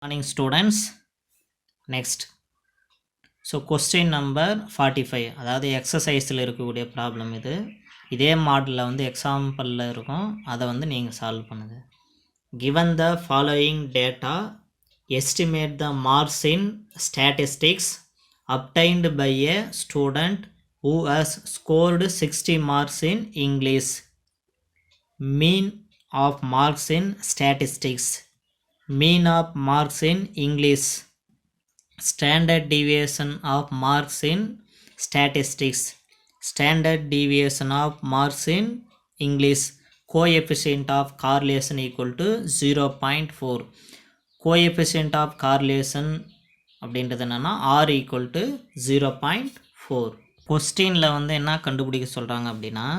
Morning students. Next. So question number 45. அதாவது எக்ஸசைஸில் இருக்கக்கூடிய problem இது. இதே மாடலில் வந்து எக்ஸாம்பிளில் இருக்கும். அதை வந்து நீங்கள் சால்வ் பண்ணுங்க. Given the following data, estimate the marks in statistics obtained by a student who has scored 60 marks in English. Mean of marks in statistics. Mean of marks in English, standard deviation of marks in statistics, standard deviation of marks in English, coefficient of correlation equal to 0.4. coefficient of correlation அப்படின்றது என்னன்னா r equal to 0.4. கொஸ்டினில் வந்து என்ன கண்டுபிடிக்க சொல்கிறாங்க அப்படின்னா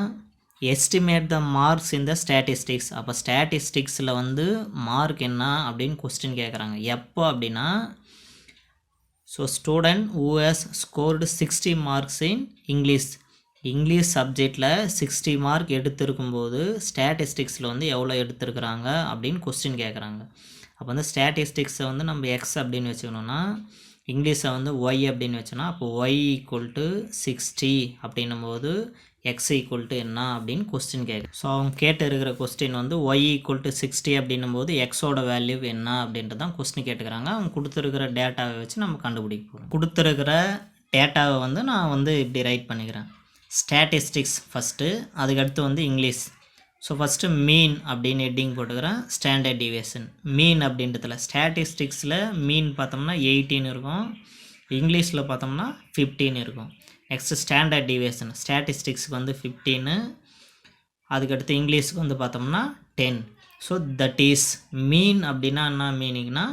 estimate the marks in the statistics. அப்போ ஸ்டாட்டிஸ்டிக்ஸில் வந்து மார்க் என்ன அப்படின்னு கொஸ்டின் கேட்குறாங்க. எப்போ அப்படின்னா so student who has scored 60 marks in English சப்ஜெக்டில் 60 மார்க் எடுத்திருக்கும்போது ஸ்டாட்டிஸ்டிக்ஸில் வந்து எவ்வளோ எடுத்திருக்கிறாங்க அப்படின்னு கொஸ்டின் கேட்குறாங்க. அப்போ வந்து ஸ்டாட்டிஸ்டிக்ஸை வந்து நம்ம எக்ஸ் அப்படின்னு வச்சுக்கணுன்னா இங்கிலீஷை வந்து ஒய் அப்படின்னு வச்சோன்னா அப்போ ஒய் ஈக்குவல் டு 60 அப்படின்னும் போது எக்ஸ் ஈக்குவல் டு என்ன அப்படின்னு கொஸ்டின் கேட்கு. ஸோ அவங்க கேட்டு இருக்கிற கொஸ்டின் வந்து ஒய் ஈக்குவல் டு 60 அப்படின்னும் போது எக்ஸோட வேல்யூ என்ன அப்படின்ட்டு தான் கொஸ்டின் கேட்டுக்கிறாங்க. அவங்க கொடுத்துருக்கிற டேட்டாவை வச்சு நம்ம கண்டுபிடிக்க போகிறோம். கொடுத்துருக்கிற டேட்டாவை வந்து நான் வந்து இப்படி ரைட் பண்ணிக்கிறேன். ஸ்டாட்டிஸ்டிக்ஸ் ஃபஸ்ட்டு, அதுக்கடுத்து வந்து இங்கிலீஷ். ஸோ ஃபஸ்ட்டு மீன் அப்படின்னு ஹெட்டிங் போட்டுக்கிறேன். ஸ்டாண்டர்ட் டிவியேஷன் மீன் அப்படின்றதுல ஸ்டாட்டிஸ்டிக்ஸில் மீன் பார்த்தோம்னா 18 இருக்கும், இங்கிலீஷில் பார்த்தோம்னா 15 இருக்கும். நெக்ஸ்ட்டு ஸ்டாண்டர்ட் டிவியேஷன் ஸ்டாட்டிஸ்டிக்ஸுக்கு வந்து 15, அதுக்கடுத்து இங்கிலீஷுக்கு வந்து பார்த்தோம்னா 10. ஸோ தட் இஸ் மீன் அப்படின்னா என்ன மீனிங்னா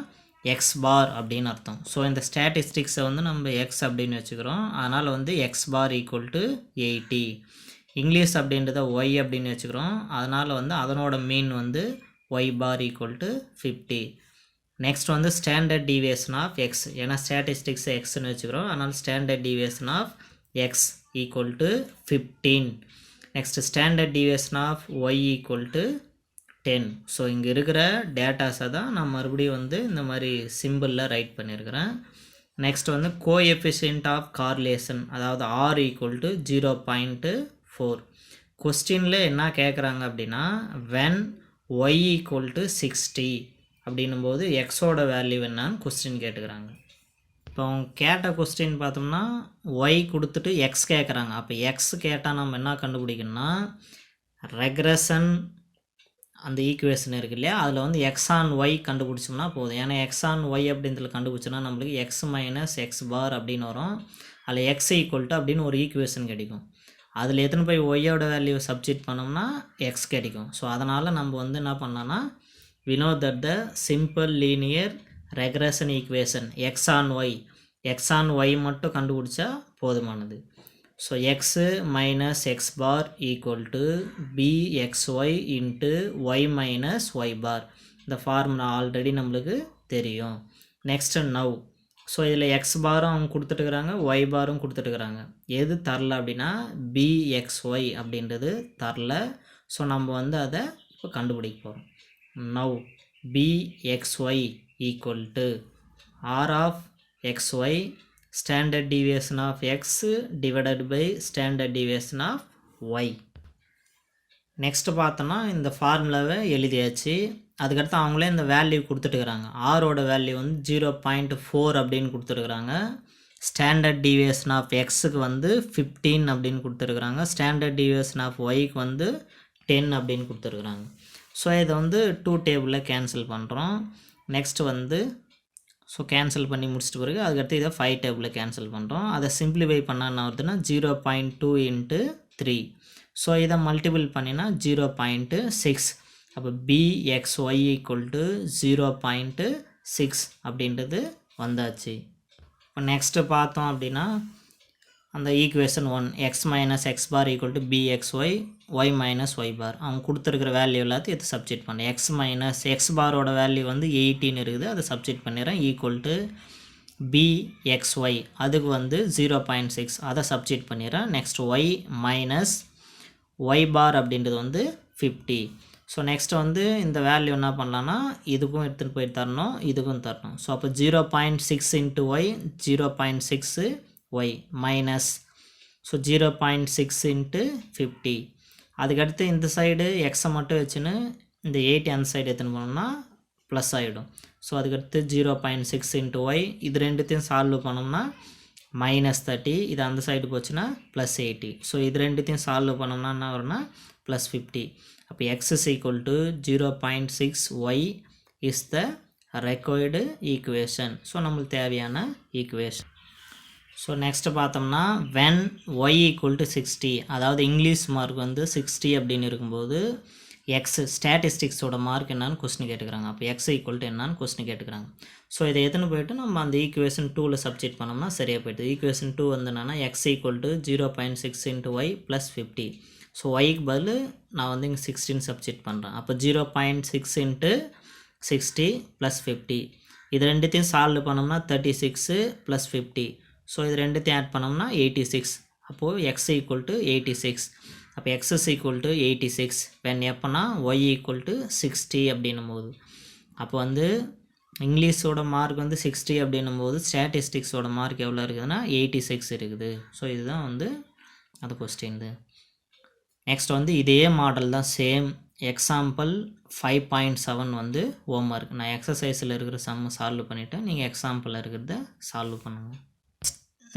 எக்ஸ் பார் அப்படின்னு அர்த்தம். ஸோ இந்த ஸ்டாட்டிஸ்டிக்ஸை வந்து நம்ம எக்ஸ் அப்படின்னு வச்சுக்கிறோம். அதனால் வந்து x bar equal to 80. English அப்படின்றத ஒய் அப்படின்னு வச்சுக்கிறோம். அதனால் வந்து அதனோட மீன் வந்து y bar equal to 50. Next வந்து ஸ்டாண்டர்ட் டிவியேஷன் ஆஃப் எக்ஸ், ஏன்னா ஸ்டாட்டிஸ்டிக்ஸ் எக்ஸ்ன்னு வச்சுக்கிறோம். அதனால் standard deviation of x equal to 15. Next standard deviation of y equal to 10. So இங்கே இருக்கிற டேட்டாஸை தான் நான் மறுபடியும் வந்து இந்த மாதிரி சிம்பிளில் ரைட் பண்ணியிருக்கிறேன். நெக்ஸ்ட் வந்து கோஎஃபிஷியன்ட் ஆஃப் கார்லேஷன், அதாவது ஆர் ஈக்குவல் டு 0.4. கொஸ்டினில் என்ன கேட்குறாங்க அப்படின்னா வென் ஒய் ஈக்குவல் டு 60 அப்படின்னும் போது எக்ஸோட வேல்யூ என்னன்னு கொஸ்டின் கேட்டுக்கிறாங்க. இப்போ அவங்க கேட்ட கொஸ்டின் பார்த்தோம்னா ஒய் கொடுத்துட்டு எக்ஸ் கேட்குறாங்க. அப்போ எக்ஸ் கேட்டால் நம்ம என்ன கண்டுபிடிக்கணும்னா ரெக்ரெஷன் அந்த ஈக்குவேஷன் இருக்குது இல்லையா, அதில் வந்து எக்ஸ் ஆன் ஒய் கண்டுபிடிச்சோம்னா போதும். ஏன்னா எக்ஸ் ஆன் ஒய் அப்படின்றதுல கண்டுபிடிச்சோன்னா நம்மளுக்கு எக்ஸ் மைனஸ் எக்ஸ் பார் அப்படின்னு வரும். அதில் எக்ஸ் ஈக்குவல் டு அப்படின்னு ஒரு ஈக்குவேஷன் கிடைக்கும். அதில் எத்தனை போய் ஒய்யோட வேல்யூ சப்ஸ்டிட் பண்ணோம்னா எக்ஸ் கிடைக்கும். ஸோ அதனால் நம்ம வந்து என்ன பண்ணோன்னா we know that the simple linear regression equation x on y மட்டும் கண்டுபிடிச்சா போதுமானது. So x minus x bar equal to bxy into y minus y bar. இந்த ஃபார்முலா ஆல்ரெடி நம்மளுக்கு தெரியும். நெக்ஸ்ட்டு நவ், ஸோ இதில் எக்ஸ் பாரும் அவங்க கொடுத்துட்டுருக்குறாங்க, ஒய் பாரும் கொடுத்துட்டுருக்குறாங்க. எது தரல அப்படின்னா bxy அப்படின்றது தரல. ஸோ நம்ம வந்து அதை இப்போ கண்டுபிடிக்க போகிறோம். Now bxy equal to r of xy standard deviation of x divided by standard deviation of y. Next பார்த்தோன்னா இந்த ஃபார்முலாவை எழுதியாச்சு. அதுக்கடுத்து அவங்களே இந்த வேல்யூ கொடுத்துட்டுருக்குறாங்க. ஆரோட வேல்யூ வந்து 0.4 அப்படின்னு கொடுத்துருக்குறாங்க. ஸ்டாண்டர்ட் டிவியேஷன் ஆஃப் எக்ஸுக்கு வந்து 15 அப்படின்னு கொடுத்துருக்குறாங்க. ஸ்டாண்டர்ட் டிவியேஷன் ஆஃப் ஒய்க்கு வந்து 10 அப்படின்னு கொடுத்துருக்குறாங்க. ஸோ இதை வந்து 2 டேபிளில் கேன்சல் பண்ணுறோம். நெக்ஸ்ட் வந்து ஸோ கேன்சல் பண்ணி முடிச்சிட்டு பிறகு அதுக்கடுத்து இதை 5 டேபிளில் கேன்சல் பண்ணுறோம். அதை சிம்பிளிஃபை பண்ணால் என்ன வருதுன்னா 0.2 into 3. ஸோ இதை மல்டிபிள் பண்ணினா 0.6. அப்போ bxy ஈக்குவல் டு 0.6 அப்படின்றது வந்தாச்சு. இப்போ நெக்ஸ்ட்டு பார்த்தோம் அப்படின்னா அந்த equation 1 x minus x bar equal to bxy y minus y bar, அவங்க கொடுத்துருக்கிற வேல்யூ எல்லாத்தையும் எது சப்ஸ்டிட் பண்ணேன். எக்ஸ் மைனஸ் எக்ஸ் பாரோட வேல்யூ வந்து 18 இருக்குது, அதை சப்ஸ்டிட் பண்ணிடுறேன். ஈக்குவல் டு bxy அதுக்கு வந்து 0.6, அதை சப்ஸ்டிட் பண்ணிடுறேன். Next Y minus y bar அப்படின்றது வந்து 50. ஸோ நெக்ஸ்ட் வந்து இந்த வேல்யூ என்ன பண்ணலான்னா இதுக்கும் எடுத்துகிட்டு போய் தரணும், இதுக்கும் தரணும். ஸோ அப்போ 0.6 into y 0.6 y minus so 0.6 into 50. அதுக்கடுத்து இந்த சைடு எக்ஸை மட்டும் வச்சுன்னு இந்த 80 அந்த சைடு எடுத்துன்னு போனோம்னா ப்ளஸ் ஆகிடும். ஸோ அதுக்கடுத்து 0.6 இன்ட்டு ஒய் இது ரெண்டுத்தையும் சால்வ் பண்ணோம்னா -30. இது அந்த சைடு போச்சுன்னா +80. ஸோ இது ரெண்டுத்தையும் சால்வ் பண்ணோம்னா என்ன வரும்னா +50. அப்போ x is equal to 0.6 y is the required equation. So நம்மளுக்கு தேவையான ஈக்குவேஷன். ஸோ நெக்ஸ்ட்டு பார்த்தோம்னா when y equal to 60, அதாவது இங்கிலீஷ் மார்க் வந்து 60 அப்படின்னு இருக்கும்போது எக்ஸ் ஸ்டாட்டிஸ்டிக்ஸோட மார்க் என்னான்னு கொஸ்டின் கேட்டுக்கிறாங்க. அப்போ எக்ஸ் ஈக்குவல் டு என்னான்னு கொஸ்டின் கேட்டுக்கிறாங்க. ஸோ இதை எத்தனை போய்ட்டு நம்ம அந்த ஈக்குவேஷன் 2ல் சப்ஸ்டிட் பண்ணோம்னா சரியாக போய்ட்டு ஈக்குவேஷன் 2 வந்து என்னன்னா x equal to 0.6 into y plus 50. So ஒய்க்கு பதில் நான் வந்து இங்கே 16 சப்ஸ்டிட் பண்ணுறேன். அப்போ 0.6 இன்ட்டு 60 ப்ளஸ் 50. இது ரெண்டுத்தையும் சால்வ் பண்ணோம்னா 36 ப்ளஸ் 50. ஸோ இது ரெண்டுத்தையும் ஆட் பண்ணோம்னா 86. அப்போது எக்ஸ் ஈக்குவல் டு 86. அப்போ X is equal to 86 when எப்போனா ஒய் ஈக்குவல் டு 60 அப்படின்னும் போது. அப்போ வந்து இங்கிலீஷோட மார்க் வந்து 60 அப்படின்னும் போது ஸ்டாட்டிஸ்டிக்ஸோட மார்க் எவ்வளோ இருக்குதுன்னா 86 இருக்குது. ஸோ இதுதான் வந்து அது கொஸ்டின். நெக்ஸ்ட் வந்து இதே மாடல் தான் சேம் எக்ஸாம்பிள் 5.7 வந்து ஹோம்ஒர்க். நான் எக்ஸசைஸில் இருக்கிற சம்மு சால்வ் பண்ணிவிட்டேன், நீங்கள் எக்ஸாம்பிளில் இருக்கிறத சால்வ் பண்ணுங்கள்.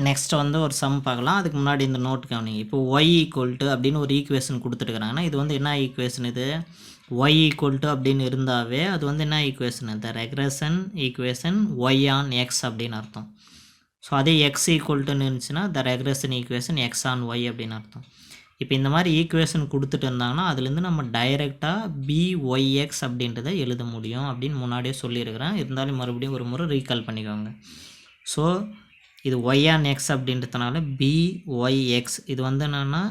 நெக்ஸ்ட் வந்து ஒரு சம் பார்க்கலாம். அதுக்கு முன்னாடி இந்த நோட் கவனிங்க. இப்போ ஒய் ஈக்குவல் டு அப்படின்னு ஒரு ஈக்குவேஷன் கொடுத்துருக்குறாங்கன்னா இது வந்து என்ன ஈக்குவேஷன்? இது ஒய் ஈக்குவல் டு அப்படின்னு இருந்தாவே அது வந்து என்ன equation? The regression equation y on x அப்படின்னு அர்த்தம். ஸோ அதே எக்ஸ் ஈக்குவல் டுன்னு இருந்துச்சுன்னா the regression equation x on y அப்படின்னு அர்த்தம். இப்போ இந்த மாதிரி ஈக்குவேஷன் கொடுத்துட்டு இருந்தாங்கன்னா அதுலேருந்து நம்ம டைரெக்டாக பிஒய்எக்ஸ் அப்படின்றத எழுத முடியும் அப்படின்னு முன்னாடியே சொல்லியிருக்கிறேன். இருந்தாலும் மறுபடியும் ஒரு முறை ரீகால் பண்ணிக்கோங்க. ஸோ இது ஒய் ஆன் எக்ஸ் அப்படின்றதுனால பிஒய்எக்ஸ் இது வந்து என்னென்னா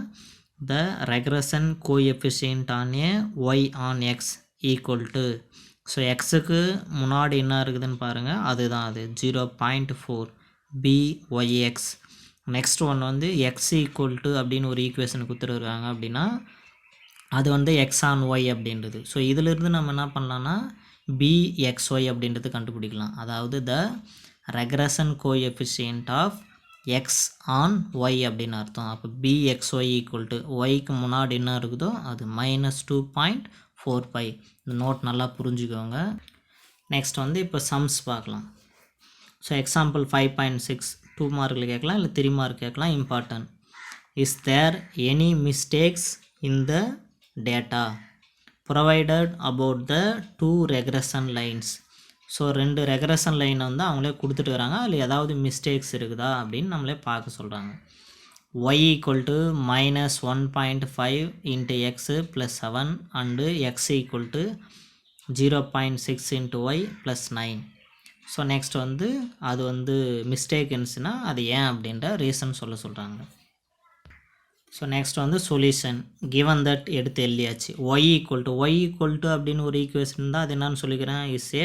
the regression coefficient on a y on x equal to. So எக்ஸுக்கு முன்னாடி என்ன இருக்குதுன்னு பாருங்கள், அதுதான் அது 0.4 பிஒய்எக்ஸ். நெக்ஸ்ட் ஒன் வந்து எக்ஸ் ஈக்குவல் டு அப்படின்னு ஒரு ஈக்குவேஷன் கொடுத்துருக்காங்க அப்படின்னா அது வந்து எக்ஸ் ஆன் ஒய் அப்படின்றது. ஸோ இதிலிருந்து நம்ம என்ன பண்ணலான்னா பிஎக்ஸ்ஒய் அப்படின்றது கண்டுபிடிக்கலாம். அதாவது the regression coefficient of x on y அப்படின்னு அர்த்தம். அப்போ பிஎக்ஸ்ஒய் ஈக்குவல் டு ஒய்க்கு முன்னாடி என்ன இருக்குதோ அது -2.45. இந்த நோட் நல்லா புரிஞ்சுக்கோங்க. நெக்ஸ்ட் வந்து இப்போ சம்ஸ் பார்க்கலாம். ஸோ எக்ஸாம்பிள் 5.6 2 மார்க்கில் கேட்கலாம், இல்லை 3 மார்க் கேட்கலாம். Important is there any mistakes in the data provided about the 2 regression lines. So 2 regression லைனை வந்து அவங்களே கொடுத்துட்டு வராங்க, அதில் ஏதாவது மிஸ்டேக்ஸ் இருக்குதா அப்படின்னு நம்மளே பார்க்க சொல்கிறாங்க. Y equal to -1.5 into x plus 7 and x equal to 0.6 into y plus 9. So next வந்து அது வந்து மிஸ்டேக் இருந்துச்சுன்னா அது ஏன் அப்படின்ற ரீசன் சொல்கிறாங்க. ஸோ நெக்ஸ்ட் வந்து சொல்யூஷன் கிவன் தட் எடுத்து எழுதியாச்சு. ஒய் ஈக்குவல் டு அப்படின்னு ஒரு ஈக்குவேஷன் இருந்தால் அது என்னன்னு சொல்லிக்கிறேன், is a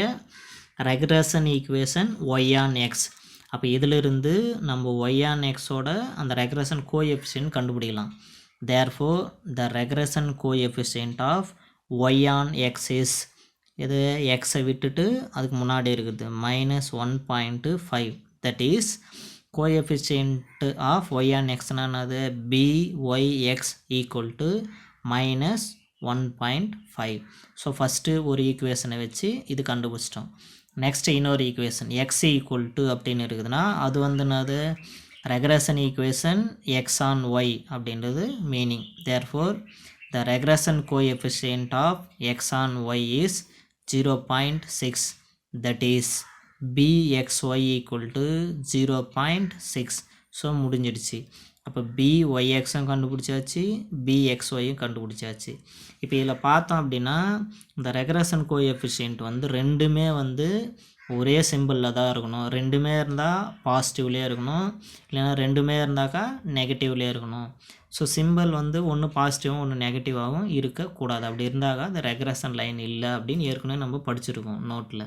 regression equation y on x. அப்போ இதிலிருந்து நம்ம ஒய் ஆன் எக்ஸோட அந்த ரெக்ரெஷன் கோஎஃபிஷியன்ட் கண்டுபிடிக்கலாம். Therefore the regression coefficient of y on x is இது எக்ஸை விட்டுட்டு அதுக்கு முன்னாடி இருக்குது -1.5. That is coefficient of y on எக்ஸ்னானது byx equal to -1.5. So first ஒரு ஈக்குவேஷனை வச்சு இது கண்டுபிடிச்சிட்டோம். நெக்ஸ்ட் இன்னொரு ஈக்குவேஷன் எக்ஸ் ஈக்குவல் டு அப்படின்னு இருக்குதுன்னா அது வந்து என்னது regression equation x on y அப்படின்றது meaning. Therefore the regression coefficient of x on y is 0.6. That is bxy equal to 0.6. So முடிஞ்சிடுச்சு. அப்போ பிஒய்எக்ஸும் கண்டுபிடிச்சாச்சு, பிஎக்ஸ்ஒயும் கண்டுபிடிச்சாச்சு. இப்போ இதில் பார்த்தோம் அப்படின்னா இந்த ரெக்ரெஷன் கோஎஃபிஷியன்ட் வந்து ரெண்டுமே வந்து ஒரே சிம்பிளில் தான் இருக்கணும். ரெண்டுமே இருந்தால் பாசிட்டிவ்லேயே இருக்கணும், இல்லைன்னா ரெண்டுமே இருந்தாக்கா நெகட்டிவ்லேயே இருக்கணும். ஸோ சிம்பிள் வந்து ஒன்று பாசிட்டிவாகவும் ஒன்று நெகட்டிவாகவும் இருக்கக்கூடாது. அப்படி இருந்தாக்கா அந்த ரெக்ரெஷன் லைன் இல்லை அப்படின்னு ஏற்கனவே நம்ம படிச்சிருக்கோம் நோட்டில்.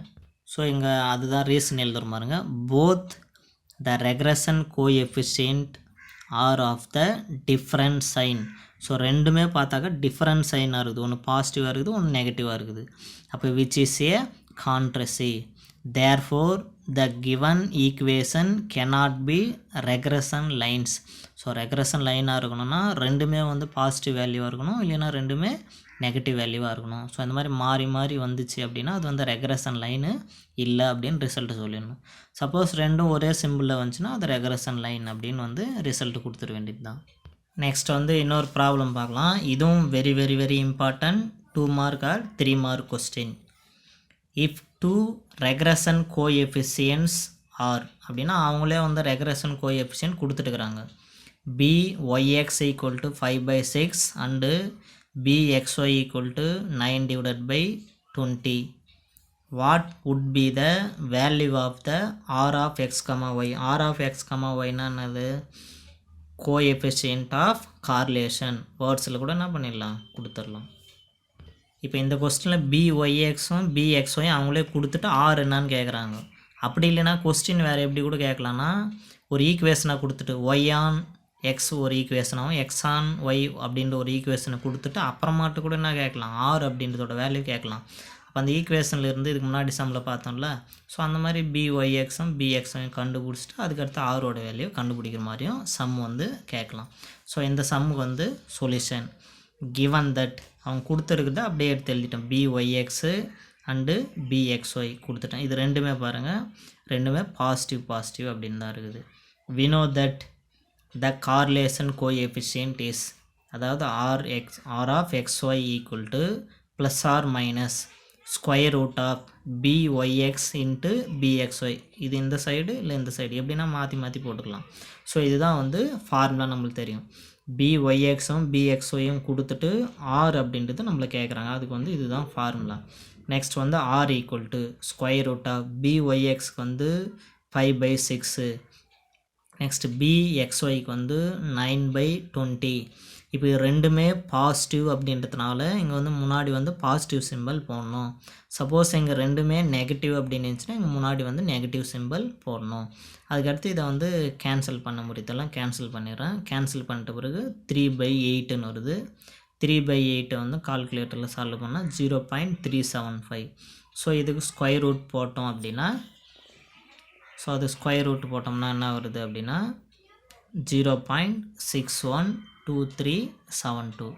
ஸோ இங்கே அதுதான் ரீசன் எழுதுற பாருங்க. Both the regression coefficient are of the different sign. So ரெண்டுமே பார்த்தாக்கா டிஃப்ரெண்ட் சைனாக இருக்குது, ஒன்று பாசிட்டிவாக இருக்குது, ஒன்று நெகட்டிவாக இருக்குது. அப்போ which is a contrary. Therefore the given equation cannot be regression lines. So regression லைனாக இருக்கணும்னா ரெண்டுமே வந்து பாசிட்டிவ் வேல்யூவாக இருக்கணும், இல்லைன்னா ரெண்டுமே நெகட்டிவ் வேல்யூவாக இருக்கணும். ஸோ இந்த மாதிரி மாறி மாறி வந்துச்சு அப்படின்னா அது வந்து ரெக்ரெஷன் லைனு இல்லை அப்படின்னு ரிசல்ட் சொல்லிடணும். சப்போஸ் ரெண்டும் ஒரே சிம்பிளில் வந்துச்சுன்னா அது ரெக்ரெஷன் லைன் அப்படின்னு வந்து ரிசல்ட் கொடுத்துட வேண்டியது தான். நெக்ஸ்ட் வந்து இன்னொரு ப்ராப்ளம் பார்க்கலாம். இதுவும் very very very important 2 mark or 3 mark question. If 2 regression coefficients are அப்படின்னா அவங்களே வந்து ரெக்ரெஷன் கோஎஃபிஷியன்ட் கொடுத்துட்டுருக்குறாங்க. byx equal to 5/6 and bxy equal to 9/20. What would be the value of the r of x, y? r of x, y னா என்னது? Coefficient of correlation. வேர்ட்ஸில் கூட என்ன பண்ணிடலாம், கொடுத்துடலாம். இப்போ இந்த கொஸ்டினில் byxும் bxyயும் அவங்களே கொடுத்துட்டு ஆர் என்னான்னு கேட்குறாங்க. அப்படி இல்லைன்னா கொஸ்டின் வேறு எப்படி கூட கேட்கலான்னா, ஒரு ஈக்குவேஷனாக கொடுத்துட்டு y ஆன் எக்ஸ் ஒரு ஈக்குவேஷனாகவும் எக்ஸ் ஆன் ஒய் அப்படின்ற ஒரு ஈக்குவேஷனை கொடுத்துட்டு அப்புறமாட்டு கூட என்ன கேட்கலாம், ஆர் அப்படின்றதோட வேல்யூ கேட்கலாம். அப்போ அந்த ஈக்குவேஷனில் இருந்து இதுக்கு முன்னாடி சம்மில் பார்த்தோம்ல, ஸோ அந்த மாதிரி byxும் bxyயும் கண்டுபிடிச்சிட்டு அதுக்கடுத்து ஆரோட வேல்யூ கண்டுபிடிக்கிற மாதிரியும் சம் வந்து கேட்கலாம். ஸோ இந்த சம்முக்கு வந்து சொல்யூஷன் கிவன் தட் அவங்க கொடுத்துருக்குது அப்படியே எடுத்து எழுதிட்டோம். byx அண்டு bxy கொடுத்துட்டேன். இது ரெண்டுமே பாருங்கள், ரெண்டுமே பாசிட்டிவ் பாசிட்டிவ் அப்படின்னு தான் இருக்குது. we know that the correlation coefficient is, அதாவது r of xy equal to plus or minus square root of byx into bxy. இது இந்த சைடு இல்லை இந்த சைடு எப்படின்னா மாற்றி மாற்றி போட்டுக்கலாம். ஸோ இதுதான் வந்து ஃபார்முலா நம்மளுக்கு தெரியும். byxும் bxyயும் கொடுத்துட்டு r அப்படின்றது நம்மளை கேட்குறாங்க, அதுக்கு வந்து இதுதான் ஃபார்முலா. நெக்ஸ்ட் வந்து r equal to square root of byxக்கு வந்து 5/6, நெக்ஸ்ட் bxyக்கு வந்து 9/20. இப்போ இது ரெண்டுமே பாசிட்டிவ் அப்படின்றதுனால இங்கே வந்து முன்னாடி வந்து பாசிட்டிவ் சிம்பிள் போடணும். சப்போஸ் இங்கே ரெண்டுமே நெகட்டிவ் அப்படின்னு இருந்துச்சுன்னா இங்கே முன்னாடி வந்து நெகட்டிவ் சிம்பிள் போடணும். அதுக்கடுத்து இதை வந்து கேன்சல் பண்ண முடியதெல்லாம் கேன்சல் பண்ணிடுறேன். கேன்சல் பண்ணிட்ட பிறகு 3/8ன்னு வருது. 3/8 வந்து கால்குலேட்டரில் சால்வ் பண்ணால் 0.375. ஸோ இதுக்கு ஸ்கொயர் ரூட் போட்டோம் அப்படின்னா, ஸோ அது ஸ்கொயர் ரூட் போட்டோம்னா என்ன வருது அப்படின்னா 0.612372.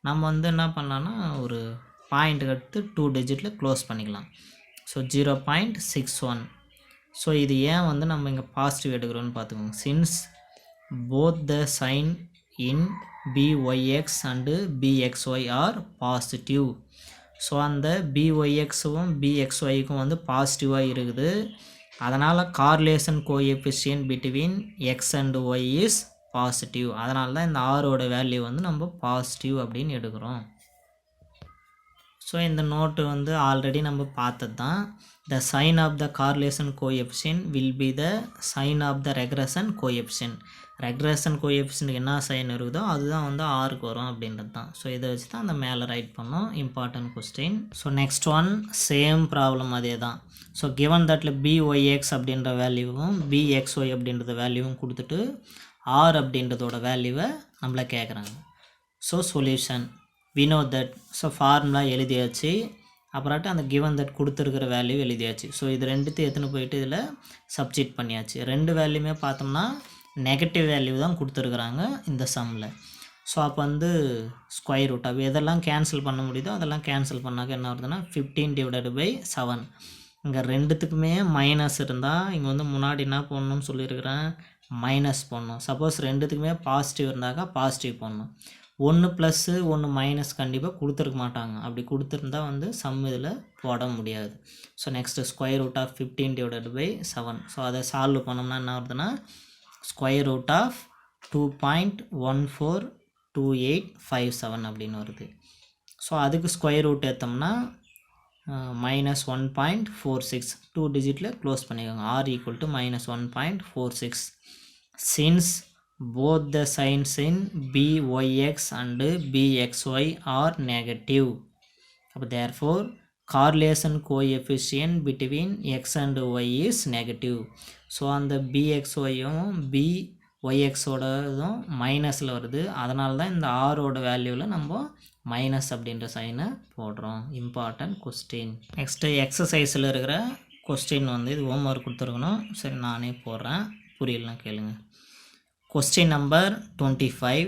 நம்ம வந்து என்ன பண்ணலான்னா ஒரு பாயிண்ட்டுக்கு அடுத்து 2 டிஜிட்டில் க்ளோஸ் பண்ணிக்கலாம். ஸோ 0.61. ஸோ இது ஏன் வந்து நம்ம இங்கே பாசிட்டிவ் எடுக்கிறோன்னு பார்த்துக்கோங்க. Since both the sign in byx and bxy are positive. So அந்த byxவும் bxyக்கும் வந்து பாசிட்டிவாக இருக்குது. அதனால் correlation coefficient between x and y is positive. அதனால தான் இந்த ஆரோட வேல்யூ வந்து நம்ம பாசிட்டிவ் அப்படின்னு எடுக்கிறோம். ஸோ இந்த நோட்டு வந்து ஆல்ரெடி நம்ம பார்த்தது தான். The sign of the correlation coefficient will be the sign of the regression coefficient. Regression coefficient என்ன சைன் இருக்குதோ அதுதான் வந்து ஆருக்கு வரும் அப்படின்றது தான். ஸோ இதை வச்சு தான் அந்த மேலே ரைட் பண்ணோம். Important question. So next one same problem அதே தான். ஸோ கிவன் தட்டில் byx அப்படின்ற வேல்யூவும் bxy அப்படின்றத வேல்யூவும் கொடுத்துட்டு r அப்படின்றதோட வேல்யூவை நம்மளை கேட்குறாங்க. So solution we know that. So formula எழுதியாச்சு, அப்புறட்டு அந்த கிவன் தட் கொடுத்துருக்கிற வேல்யூ எழுதியாச்சு. ஸோ இது ரெண்டுத்தையும் எடுத்துன்னு போயிட்டு இதில் சப்ஸ்டிட் பண்ணியாச்சு. ரெண்டு வேல்யூமே பார்த்தோம்னா நெகட்டிவ் வேல்யூ தான் கொடுத்துருக்குறாங்க இந்த சம்மில். ஸோ அப்போ வந்து ஸ்கொயர் ரூட் ஆஃப் எதெல்லாம் கேன்சல் பண்ண முடியுதோ அதெல்லாம் கேன்சல் பண்ணாக்க என்ன வருதுன்னா 15/7. இங்கே ரெண்டுத்துக்குமே மைனஸ் இருந்தால் இங்கே வந்து முன்னாடி என்ன போடணும்னு சொல்லியிருக்கிறேன், மைனஸ் போடணும். சப்போஸ் ரெண்டுத்துக்குமே பாசிட்டிவ் இருந்தாக்கா பாசிட்டிவ் போடணும். 1 ப்ளஸ்ஸு 1 மைனஸ் கண்டிப்பாக கொடுத்துருக்க மாட்டாங்க. அப்படி கொடுத்துருந்தா வந்து சம் இதில் போட முடியாது. So next square root of 15/7. So அதை சால்வ் பண்ணோம்னா என்ன வருதுன்னா ஸ்கொயர் ரூட் ஆஃப் 2.142857 அப்படின்னு வருது. ஸோ அதுக்கு ஸ்கொயர் ரூட் ஏற்றோம்னா -1.46. 2 டிஜிட்டில் க்ளோஸ் பண்ணிக்கோங்க. r equal to -1.46. Since both the signs in byx and bxy are negative, therefore correlation coefficient between x and y is negative. So அந்த bxyயும் ஒய்எக்ஸோட இதுவும் மைனஸில் வருது. அதனால தான் இந்த ஆரோட வேல்யூவில் நம்ம மைனஸ் அப்படின்ற சைனை போடுறோம். Important question. நெக்ஸ்ட்டு எக்ஸசைஸில் இருக்கிற கொஸ்டின் வந்து இது ஹோம்ஒர்க் கொடுத்துருக்கணும். சரி நானே போடுறேன், புரியலாம் கேளுங்க. Question number 25.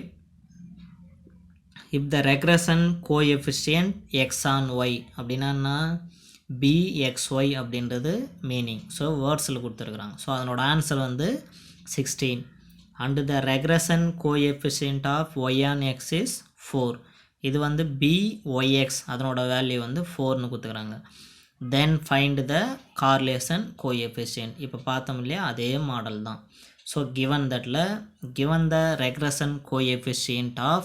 if the regression coefficient x on y அப்படின்னா bxy அப்படின்றது மீனிங். ஸோ வேர்ட்ஸில் கொடுத்துருக்குறாங்க. ஸோ அதனோட ஆன்சர் வந்து 16 and the regression coefficient of y on x is 4. இது வந்து byx அதனோட வேல்யூ வந்து 4னு கொடுத்துக்கிறாங்க. then find the correlation coefficient. இப்போ பார்த்தோம் இல்லையா, அதே மாடல் தான். So given the regression coefficient of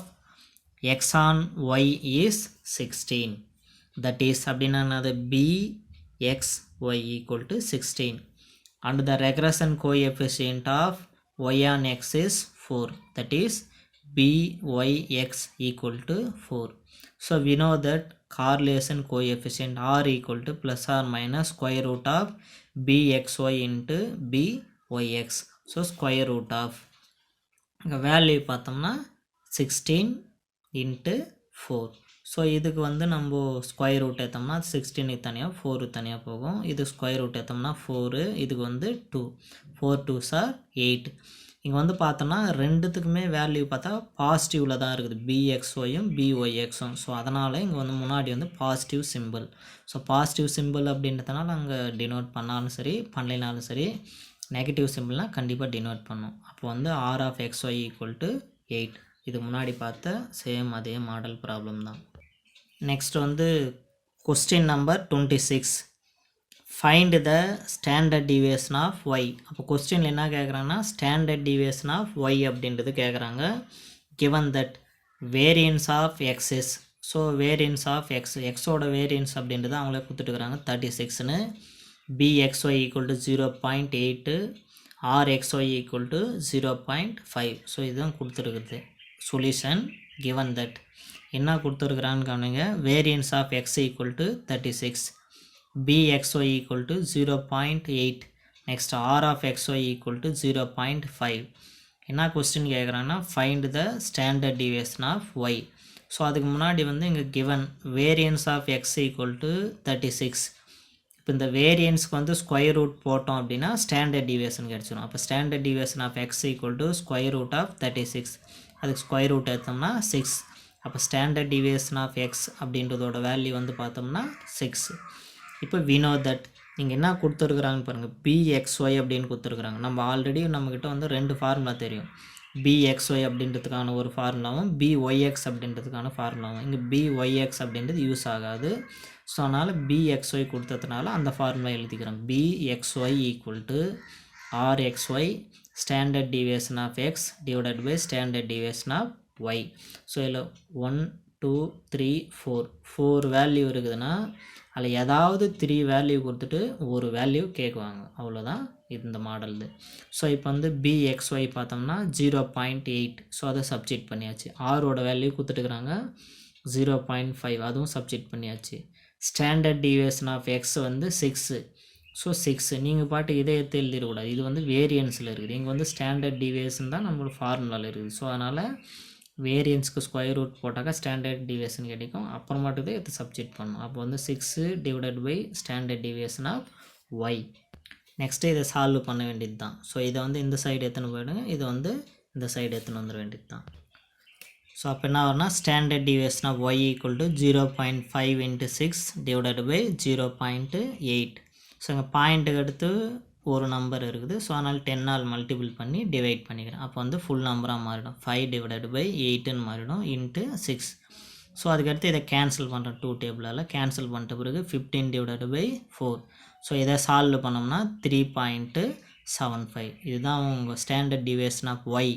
x on y is 16, that is அப்படின்னா அது bxy equal to 16 and the regression coefficient of y on x is 4, that is byx equal to 4. So we know that correlation coefficient r equal to plus or minus square root of bxy into byx. So square root of value பார்த்தோம்னா 16 into 4. So இதுக்கு வந்து நம்ம square root ஏற்றோம்னா 16 தனியாக 4 தனியாக போகும். இது square root ஏற்றோம்னா 4, இதுக்கு வந்து 2. 4 2s are 8. இங்கே வந்து பார்த்தோம்னா ரெண்டுத்துக்குமே வேல்யூ பார்த்தா பாசிட்டிவில் தான் இருக்குது, bxyயும் byxம். ஸோ அதனால் இங்கே வந்து முன்னாடி வந்து positive simple. So positive simple அப்படின்றதுனால அங்கே டினோட் பண்ணாலும் சரி பண்ணலைனாலும் சரி, நெகட்டிவ் சிம்பிள்னால் கண்டிப்பாக டினோட் பண்ணும். அப்போ வந்து r of xy equal to 8. இது முன்னாடி பார்த்த சேம் அதே மாடல் ப்ராப்ளம் தான். நெக்ஸ்ட் வந்து question number 26. Find the standard deviation of y. அப்போ கொஸ்டினில் என்ன கேட்குறாங்கன்னா ஸ்டாண்டர்ட் டிவியேஷன் ஆஃப் ஒய் அப்படின்றது கேட்குறாங்க. Given that variance of x's. So variance of எக்ஸோட வேரியன்ஸ் அப்படின்றது அவங்களே கொடுத்துட்டுருக்குறாங்க 36ன்னு. bxy equal to 0.8, rxy equal to 0.5. So இதுதான் கொடுத்துருக்குது சொல்யூஷன். given that என்ன கொடுத்துருக்குறான்னு கவனிங்க. Variance of x equal to 36, bxy equal to 0.8, next r of xy equal to 0.5. என்ன கொஸ்டின் கேட்குறாங்கன்னா find the standard deviation of y. So அதுக்கு முன்னாடி வந்து இங்கே given variance of x equal to 36. இப்போ இந்த வேரியன்ஸ்க்கு வந்து ஸ்கொயர் ரூட் போட்டோம் அப்படின்னா ஸ்டாண்டர்ட் டிவியேஷன் கிடச்சிடும். அப்போ standard deviation of x equal to square root of 36. அதுக்கு ஸ்கொயர் ரூட் எடுத்தோம்னா 6. அப்போ ஸ்டாண்டர்ட் டிவியேஷன் ஆஃப் x அப்படின்றதோட வேல்யூ வந்து பார்த்தோம்னா 6. இப்போ we know that நீங்கள் என்ன கொடுத்துருக்குறாங்கன்னு பாருங்கள், bxy அப்படின்னு கொடுத்துருக்குறாங்க. நம்ம ஆல்ரெடி நம்மக்கிட்ட வந்து 2 ஃபார்முலா தெரியும். bxy அப்படின்றதுக்கான ஒரு ஃபார்முலாவும் byx அப்படின்றதுக்கான ஃபார்முலாவும். இங்கே byx அப்படின்றது யூஸ் ஆகாது. ஸோ அதனால் bxy கொடுத்ததுனால அந்த ஃபார்முலா எழுதிக்கிறோம். bxy equal to rxy standard deviation of x divided by standard deviation of y. So இதில் 1 2 3 4 வேல்யூ இருக்குதுன்னா அதில் ஏதாவது 3 வேல்யூ கொடுத்துட்டு ஒரு வேல்யூ கேட்குவாங்க, அவ்வளோதான் இந்த மாடல். ஸோ இப்போ வந்து bxy பார்த்தோம்னா 0.8. ஸோ அதை சப்ஜெக்ட் பண்ணியாச்சு. ஆரோட வேல்யூ கொடுத்துட்டுருக்குறாங்க 0.5, அதுவும் சப்ஜெக்ட் பண்ணியாச்சு. ஸ்டாண்டர்ட் டிவியேஷன் ஆஃப் எக்ஸ் வந்து 6. ஸோ 6 நீங்கள் பாட்டு இதை எடுத்து எழுதிடக்கூடாது, இது வந்து வேரியன்ஸில் இருக்குது. இங்கே வந்து ஸ்டாண்டர்ட் டிவியேஷன் தான் நம்மளோட ஃபார்முலாவில் இருக்குது. ஸோ அதனால் வேரியன்ஸ்க்கு ஸ்கொயர் ரூட் போட்டாக்கா ஸ்டாண்டர்ட் டிவியேஷன் கிடைக்கும். அப்புறமாட்டுக்கு எடுத்து சப்ஜெக்ட் பண்ணணும். அப்போ வந்து 6 divided by standard deviation of y. Next இதை சால்வ் பண்ண வேண்டியது தான். ஸோ இதை வந்து இந்த சைடு எடுத்துன்னு போயிடுங்க, இதை வந்து இந்த சைடு எடுத்துன்னு வந்துட வேண்டியது தான். ஸோ அப்போ என்ன வரும்னா standard deviation of y equal to 0.5 into 6 divided by 0.8. So இங்கே பாயிண்ட்டுக்கு அடுத்து ஒரு நம்பர் இருக்குது. ஸோ அதனால் 10ஆல் மல்டிபிள் பண்ணி டிவைட் பண்ணிக்கிறேன். அப்போ வந்து ஃபுல் நம்பராக மாறிடும். 5 டிவைடட் பை 8ன்னு மாறிடும் இன்ட்டு 6. ஸோ அதுக்கடுத்து இதை கேன்சல் பண்ணுறேன். 2 டேபிளால் கேன்சல் பண்ணிட்ட பிறகு 15 டிவைடட் பை 4. ஸோ இதை சால்வ் பண்ணோம்னா 3.75. இதுதான் உங்கள் ஸ்டாண்டர்ட் டிவியேஷன் ஆஃப் ஒய்,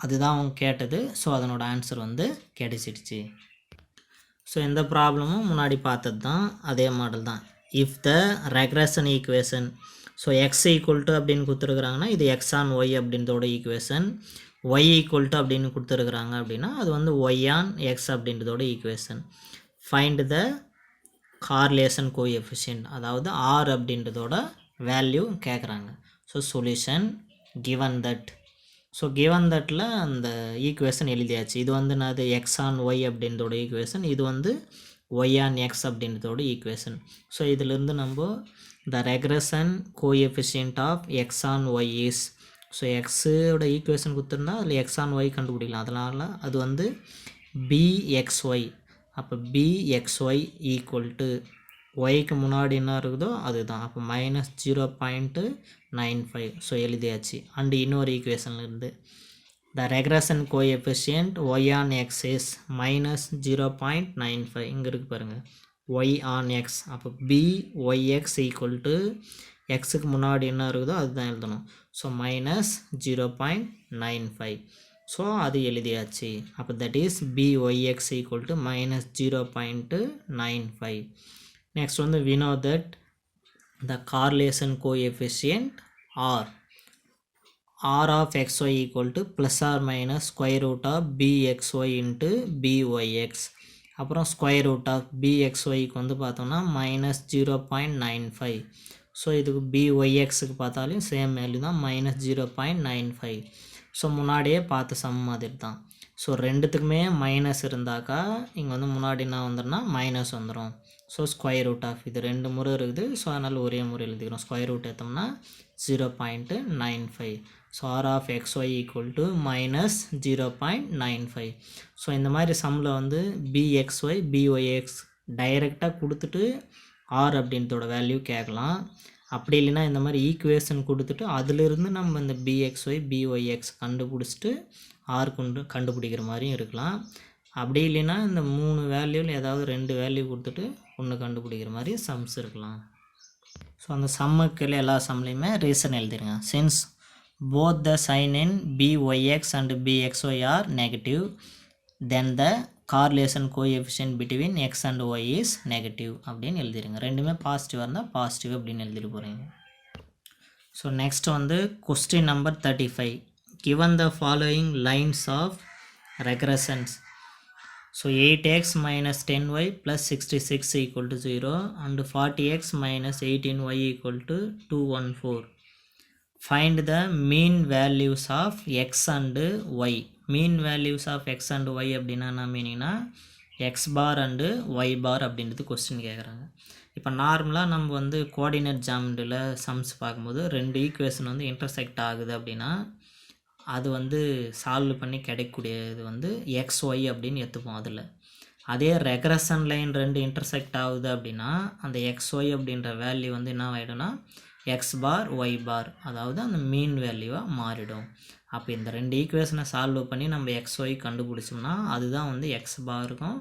அதுதான் அவங்க கேட்டது. ஸோ அதனோட ஆன்சர் வந்து கிடைச்சிடுச்சு. ஸோ இந்த ப்ராப்ளமும் முன்னாடி பார்த்தது தான், அதே மாடல் தான். If the regression equation, so x equal to அப்படின்னு கொடுத்துருக்குறாங்கன்னா இது எக்ஸ் ஆன் ஒய் அப்படின்றதோட ஈக்குவேஷன். ஒய் ஈக்குவல் டு அப்படின்னு கொடுத்துருக்குறாங்க அப்படின்னா அது வந்து ஒய் ஆன் எக்ஸ் அப்படின்றதோட equation. Find the correlation coefficient, அதாவது ஆர் அப்படின்றதோட வேல்யூ கேட்குறாங்க. So solution given that so given தட்டில் அந்த ஈக்குவேஷன் எழுதியாச்சு. இது வந்து நான் எக்ஸ் ஆன் ஒய் அப்படின்றதோட ஈக்குவேஷன், இது வந்து ஒய் ஆன் எக்ஸ் அப்படின்றதோட ஈக்குவேஷன். ஸோ இதிலிருந்து நம்ம த regression coefficient of x on y is, so எக்ஸோட ஈக்குவேஷன் கொடுத்துருந்தா அதில் எக்ஸ் ஆன் ஒய் கண்டுபிடிக்கலாம். அதனால் அது வந்து பிஎக்ஸ்ஒய். அப்போ பிஎக்ஸ்ஒய் ஈக்குவல் டு ஒய்க்கு முன்னாடி என்ன இருக்குதோ அதுதான். அப்போ -0.95. ஸோ எழுதியாச்சு. அண்டு இன்னொரு ஈக்குவேஷன்லேருந்து the regression coefficient y on x is -0.95. இங்கே இருக்குது பாருங்கள், ஒய் ஆன் எக்ஸ். அப்போ பிஒய்எக்ஸ் ஈக்குவல் டு எக்ஸுக்கு முன்னாடி என்ன இருக்குதோ அதுதான் எழுதணும். ஸோ -0.95. ஸோ அது எழுதியாச்சு. அப்போ that is PYX equal to -0.95. Next வந்து we know that the correlation coefficient r of xy equal to plus or minus square root of bxy into byx. அப்புறம் ஸ்கொயர் ரூட் ஆஃப் பிஎக்ஸ்ஒய்க்கு வந்து பார்த்தோம்னா -0.95. So இதுக்கு பிஒய்எக்ஸுக்கு பார்த்தாலும் same value தான், -0.95. So முன்னாடியே பார்த்த some மாதிரி தான். ஸோ ரெண்டுத்துக்குமே மைனஸ் இருந்தாக்கா இங்கே வந்து முன்னாடி என்ன வந்துடும்னா மைனஸ் வந்துடும். ஸோ ஸ்கொயர் ரூட் ஆஃப் இது 2 முறை இருக்குது. ஸோ அதனால் ஒரே முறை எழுதிக்கிறோம். ஸ்கொயர் ரூட் எடுத்தோம்னா 0.95. So r of x y equal to -0.95. So இந்த மாதிரி சம்மில் வந்து பிஎக்ஸ்ஒய் பிஒய்எக்ஸ் டைரெக்டாக கொடுத்துட்டு ஆர் அப்படின்றதோட வேல்யூ கேட்கலாம். அப்படி இல்லைன்னா இந்த மாதிரி ஈக்குவேஷன் கொடுத்துட்டு அதிலிருந்து நம்ம இந்த பிஎக்ஸ்ஒய் பிஒய்எக்ஸ் கண்டுபிடிச்சிட்டு ஆர் கண்டுபிடிக்கிற மாதிரியும் இருக்கலாம். அப்படி இல்லைன்னா இந்த 3 வேல்யூவில் ஏதாவது 2 வேல்யூ கொடுத்துட்டு ஒன்று கண்டுபிடிக்கிற மாதிரி சம்ஸ் இருக்கலாம். ஸோ அந்த சம்முக்கு எல்லா சம்லேயுமே ரீசன் எழுதிருங்க. Since both the sign in byx and bxy are negative, then the correlation coefficient between x and y is negative அப்படின்னு எழுதிருங்க. ரெண்டுமே பாசிட்டிவாக இருந்தால் பாசிட்டிவ் அப்படின்னு எழுதிட்டு போகிறீங்க. ஸோ நெக்ஸ்ட் வந்து question number 35. given the following lines of regressions, so 8x minus 10y plus 66 equal to 0 and 40x minus 18y equal to 214. Find the mean values of x and y. mean values of x and y அப்படின்னா என்ன மீனிங்னா x bar and y bar அப்படின்றது question கேட்குறாங்க. இப்போ நார்மலாக நம்ம வந்து coordinate ஜாமெட்ரியில் sums பார்க்கும்போது 2 equation வந்து இன்டர்செக்ட் ஆகுது அப்படின்னா அது வந்து சால்வ் பண்ணி கிடைக்கக்கூடியது வந்து XY அப்படின்னு எடுத்துப்போம். அதில் அதே ரெக்ரஷன் லைன் 2 இன்டர்செக்ட் ஆகுது அப்படின்னா அந்த XY அப்படின்ற வேல்யூ வந்து என்ன ஆகிடும்னா x bar y bar, அதாவது அந்த மீன் வேல்யூவாக மாறிடும். அப்போ இந்த 2 ஈக்குவேஷனை சால்வ் பண்ணி நம்ம XY கண்டுபிடிச்சோம்னா அதுதான் வந்து x பாருக்கும்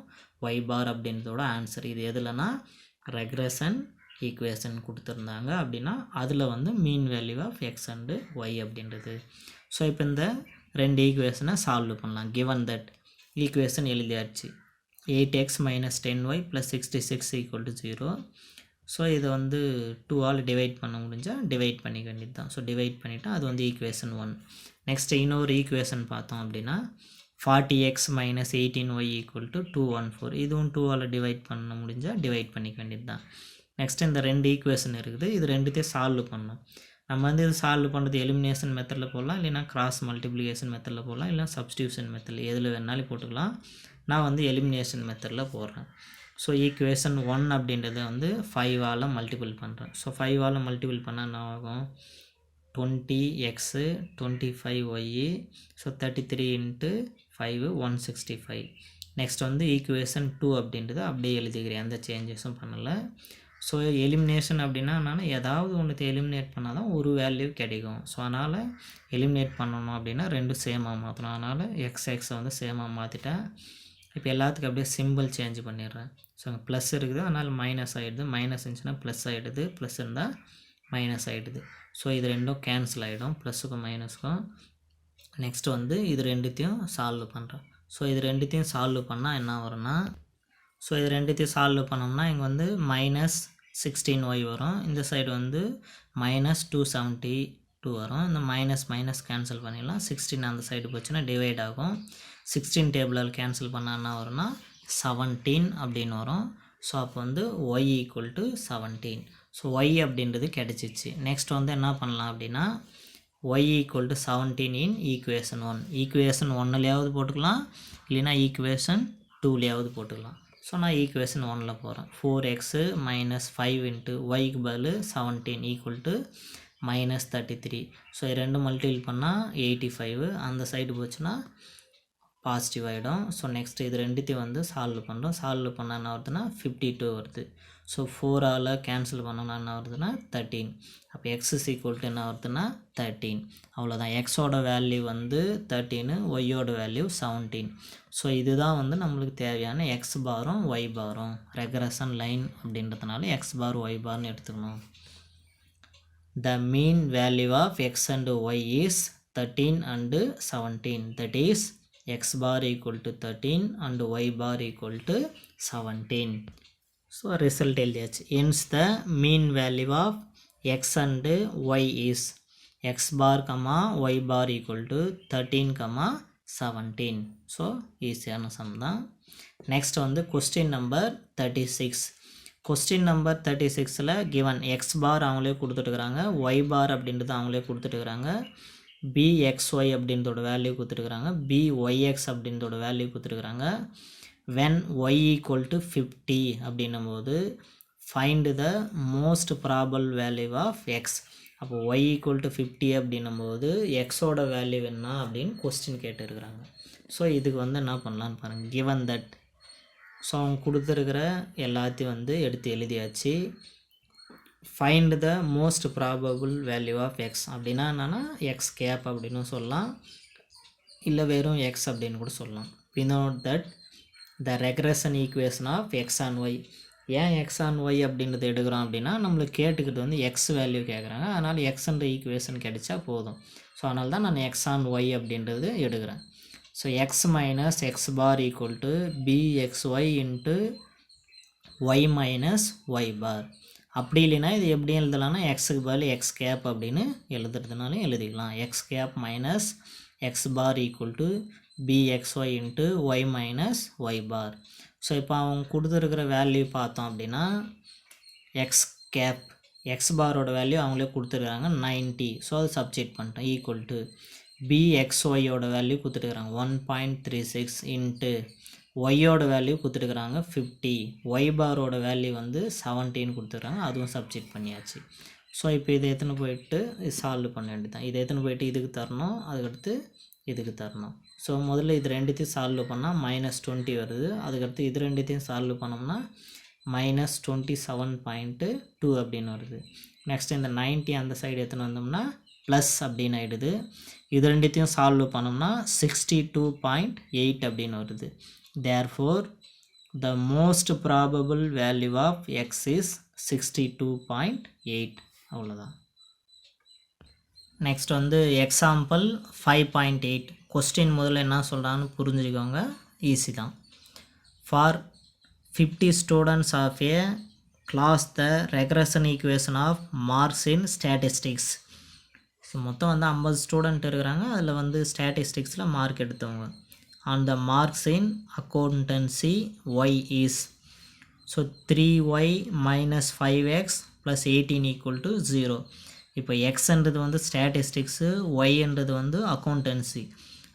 y bar அப்படின்றதோட ஆன்சர். இது எதுலனா ரெக்ரஷன் ஈக்குவேஷன் கொடுத்துருந்தாங்க அப்படின்னா அதில் வந்து mean value of x and y அப்படின்றது. ஸோ இப்போ இந்த 2 ஈக்குவேஷனை சால்வ் பண்ணலாம். கிவன் தட் ஈக்குவேஷன் எழுதியாச்சு. 8x minus 10y plus 66 equal to 0. So இதை வந்து 2 ஆல் டிவைட் பண்ண முடிஞ்சால் டிவைட் பண்ணிக்க வேண்டியது தான். ஸோ டிவைட் பண்ணிவிட்டால் அது வந்து ஈக்குவேஷன் 1. நெக்ஸ்ட் இன்னொரு ஈக்குவேஷன் பார்த்தோம் அப்படின்னா 40x minus 18y equal to 214. இதுவும் 2 ஆல் டிவைட் பண்ண முடிஞ்சால் டிவைட் பண்ணிக்க வேண்டியது தான். நெக்ஸ்ட் இந்த 2 ஈக்குவேஷன் இருக்குது. இது ரெண்டுத்தையும் சால்வ் பண்ணணும். நம்ம வந்து இது சால்வ் பண்ணுறது எலிமினேஷன் மெத்தடில் போடலாம், இல்லைனா கிராஸ் மல்டிப்ளிகேஷன் மெத்தடில் போடலாம், இல்லைனா சப்ஸ்டியூஷன் மெத்தடில் எதில் வேணாலும் போட்டுக்கலாம். நான் வந்து எலிமினேஷன் மெத்தடில் போடுறேன். ஸோ ஈக்குவேஷன் 1 அப்படின்றத வந்து 5 ஆல் மல்டிபிள் பண்ணுறேன். ஸோ 5 ஆல் மல்டிபிள் பண்ணால் என்ன ஆகும்? 20x 25y, so 33 × 5 165. நெக்ஸ்ட் வந்து ஈக்குவேஷன் 2 அப்படின்றது அப்படியே எழுதிக்கிறேன், எந்த சேஞ்சஸும் பண்ணலை. ஸோ எலிமினேஷன் அப்படின்னா நான் ஏதாவது ஒன்று எலிமினேட் பண்ணால் தான் ஒரு வேல்யூ கிடைக்கும். ஸோ அதனால் எலிமினேட் பண்ணணும் அப்படின்னா 2 சேமாக மாற்றணும். அதனால் எக்ஸை வந்து சேமாக மாற்றிட்டேன். இப்போ எல்லாத்துக்கும் அப்படியே சிம்பிள் சேஞ்ச் பண்ணிடுறேன். ஸோ அங்கே ப்ளஸ் இருக்குது, அதனால் மைனஸ் ஆகிடுது. மைனஸ் இருந்துச்சுன்னா ப்ளஸ் ஆகிடுது, ப்ளஸ் இருந்தால் மைனஸ் ஆகிடுது. ஸோ இது ரெண்டும் கேன்சல் ஆகிடும், ப்ளஸுக்கும் மைனஸுக்கும். நெக்ஸ்ட்டு வந்து இது ரெண்டுத்தையும் சால்வ் பண்ணுறேன். ஸோ இது ரெண்டுத்தையும் சால்வ் பண்ணால் என்ன வரும்னா, ஸோ இது ரெண்டுத்தையும் சால்வ் பண்ணோம்னா இங்கே வந்து -16y வரும். இந்த சைடு வந்து -272 வரும். இந்த மைனஸ் கேன்சல் பண்ணிடலாம். 16 அந்த சைடு போச்சுன்னா டிவைட் ஆகும். 16 டேபிளால் கேன்சல் பண்ணால் என்ன வரும்னா 17 அப்படின்னு வரும். ஸோ அப்போ வந்து y = 17. ஸோ y அப்படின்றது கிடச்சிச்சு. நெக்ஸ்ட் வந்து என்ன பண்ணலாம் அப்படின்னா y equal to 17 in equation 1. Equation 1லையாவது போட்டுக்கலாம், இல்லைனா ஈக்குவேஷன் 2லையாவது போட்டுக்கலாம். ஸோ நான் ஈக்குவேஷன் 1ல் போகிறேன். 4x மைனஸ் 5 இன்ட்டு ஒய்க்கு பதில் 17 ஈக்குவல் டு மைனஸ் 33. ஸோ இது ரெண்டு மல்டிபிள் பண்ணால் 85, அந்த சைடு போச்சுன்னா பாசிட்டிவ் ஆகிடும். ஸோ நெக்ஸ்ட் இது ரெண்டுத்தையும் வந்து சால்வ் பண்ணுறோம். சால்வ் பண்ணால் என்ன வருதுன்னா 52 வருது. ஸோ 4ஆல் கேன்சல் பண்ணோன்னா என்ன வருதுன்னா 13. அப்போ எக்ஸ் இஸ் ஈக்குவல் டு என்ன வருதுன்னா 13. அவ்வளோதான். எக்ஸோட வேல்யூ வந்து 13, ஒய்யோட வேல்யூ 17. ஸோ இதுதான் வந்து நம்மளுக்கு தேவையான எக்ஸ் பாரும் ஒய் பாரும். ரெக்ரஷன் லைன் அப்படின்றதுனால எக்ஸ் பார் ஒய் பார்னு எடுத்துக்கணும். The mean value of x and y is 13 and 17. That is x bar equal to 13 and y bar equal to 17. So result எழுதியாச்சு. Hence the mean value of x and y is x bar y bar equal to 13 17. So ஈஸியான sum தான். Next வந்து question number 36. Question number 36ல் given x bar அவங்களே கொடுத்துட்டுருக்குறாங்க, y bar அப்படின்றது அவங்களே கொடுத்துட்டுருக்குறாங்க, பிஎக்ஸ்ஒய் அப்படின்றதோட வேல்யூ கொடுத்துருக்குறாங்க, பிஒய்எக்ஸ் அப்படின்றதோட வேல்யூ கொடுத்துருக்குறாங்க. வென் ஒய் ஈக்குவல் டு 50 அப்படின்னும் போது find the most probable value of x. அப்போ ஒய் ஈக்குவல் டு 50 அப்படின்னும் போது எக்ஸோட வேல்யூ என்ன அப்படின்னு கொஸ்டின் கேட்டுருக்குறாங்க. ஸோ இதுக்கு வந்து என்ன பண்ணலான்னு பாருங்கள். கிவன் தட், ஸோ அவங்க கொடுத்துருக்கிற எல்லாத்தையும் வந்து எடுத்து எழுதியாச்சு. Find the most probable value of x அப்படின்னா என்னென்னா எக்ஸ் கேப் அப்படின்னு சொல்லலாம், இல்லை வெறும் எக்ஸ் அப்படின்னு கூட சொல்லலாம். We know that the regression equation of x on y. ஏன் எக்ஸ் ஆன் ஒய் அப்படின்றது எடுக்கிறோம் அப்படின்னா நம்மளுக்கு கேட்டுக்கிட்டு வந்து எக்ஸ் வேல்யூ கேட்குறாங்க, அதனால் எக்ஸ்ன்ற ஈக்குவேஷன் கிடைச்சா போதும். ஸோ அதனால தான் நான் எக்ஸ் ஆன் ஒய் அப்படின்றது எடுக்கிறேன். So x minus x bar equal to bxy into y minus y bar. அப்படி இல்லைன்னா இது எப்படி எழுதலாம்னா எக்ஸுக்கு பதில் எக்ஸ் கேப் அப்படின்னு எழுதுறதுனாலும் எழுதிக்கலாம். X cap minus x bar equal to bxy into y minus y bar. ஸோ இப்போ அவங்க கொடுத்துருக்கிற வேல்யூ பார்த்தோம் அப்படின்னா எக்ஸ் கேப் எக்ஸ் பாரோட வேல்யூ அவங்களே கொடுத்துருக்காங்க 90. ஸோ அது சப்ஸ்டிட் பண்ணிட்டோம். ஈக்குவல் டு பிஎக்ஸ்ஒய்யோட வேல்யூ கொடுத்துட்டுருக்குறாங்க 1.36 இன்ட்டு ஒய்யோட வேல்யூ கொடுத்துட்டுருக்குறாங்க 50, ஒய் பாரோட வேல்யூ வந்து 17 கொடுத்துருக்காங்க, அதுவும் சப்ஸ்டிட் பண்ணியாச்சு. ஸோ இப்போ இதை எத்தனை போயிட்டு சால்வ் பண்ண வேண்டியது தான். இதை எத்தனை போயிட்டு இதுக்கு தரணும், அதுக்கடுத்து இதுக்கு தரணும். ஸோ முதல்ல இது ரெண்டுத்தையும் சால்வ் பண்ணால் -20 வருது. அதுக்கடுத்து இது ரெண்டுத்தையும் சால்வ் பண்ணோம்னா -27.2 அப்படின்னு வருது. நெக்ஸ்ட் இந்த 90 அந்த சைடு எத்தனை வந்தோம்னா ப்ளஸ் அப்படின்னு ஆகிடுது. இது ரெண்டுத்தையும் சால்வ் பண்ணோம்னா 62.8 அப்படின்னு வருது. Therefore the most probable value of x is 62.8. அவ்வளோதான். நெக்ஸ்ட் வந்து எக்ஸாம்பிள் 5.8. கொஸ்டின் முதல்ல என்ன சொல்கிறான்னு புரிஞ்சுக்கோங்க, ஈஸி தான். For 50 students of a class the regression equation of marks in statistics. So மொத்தம் வந்து 50 ஸ்டூடெண்ட் இருக்கிறாங்க, அதில் வந்து ஸ்டாட்டிஸ்டிக்ஸில் மார்க் எடுத்தவங்க. On the marks in accountancy y is, so 3y minus 5x plus 18 equal to 0. இப்போ எக்ஸ்ன்றது வந்து ஸ்டாட்டிஸ்டிக்ஸு, ஒய்ன்றது வந்து அக்கௌண்டன்சி.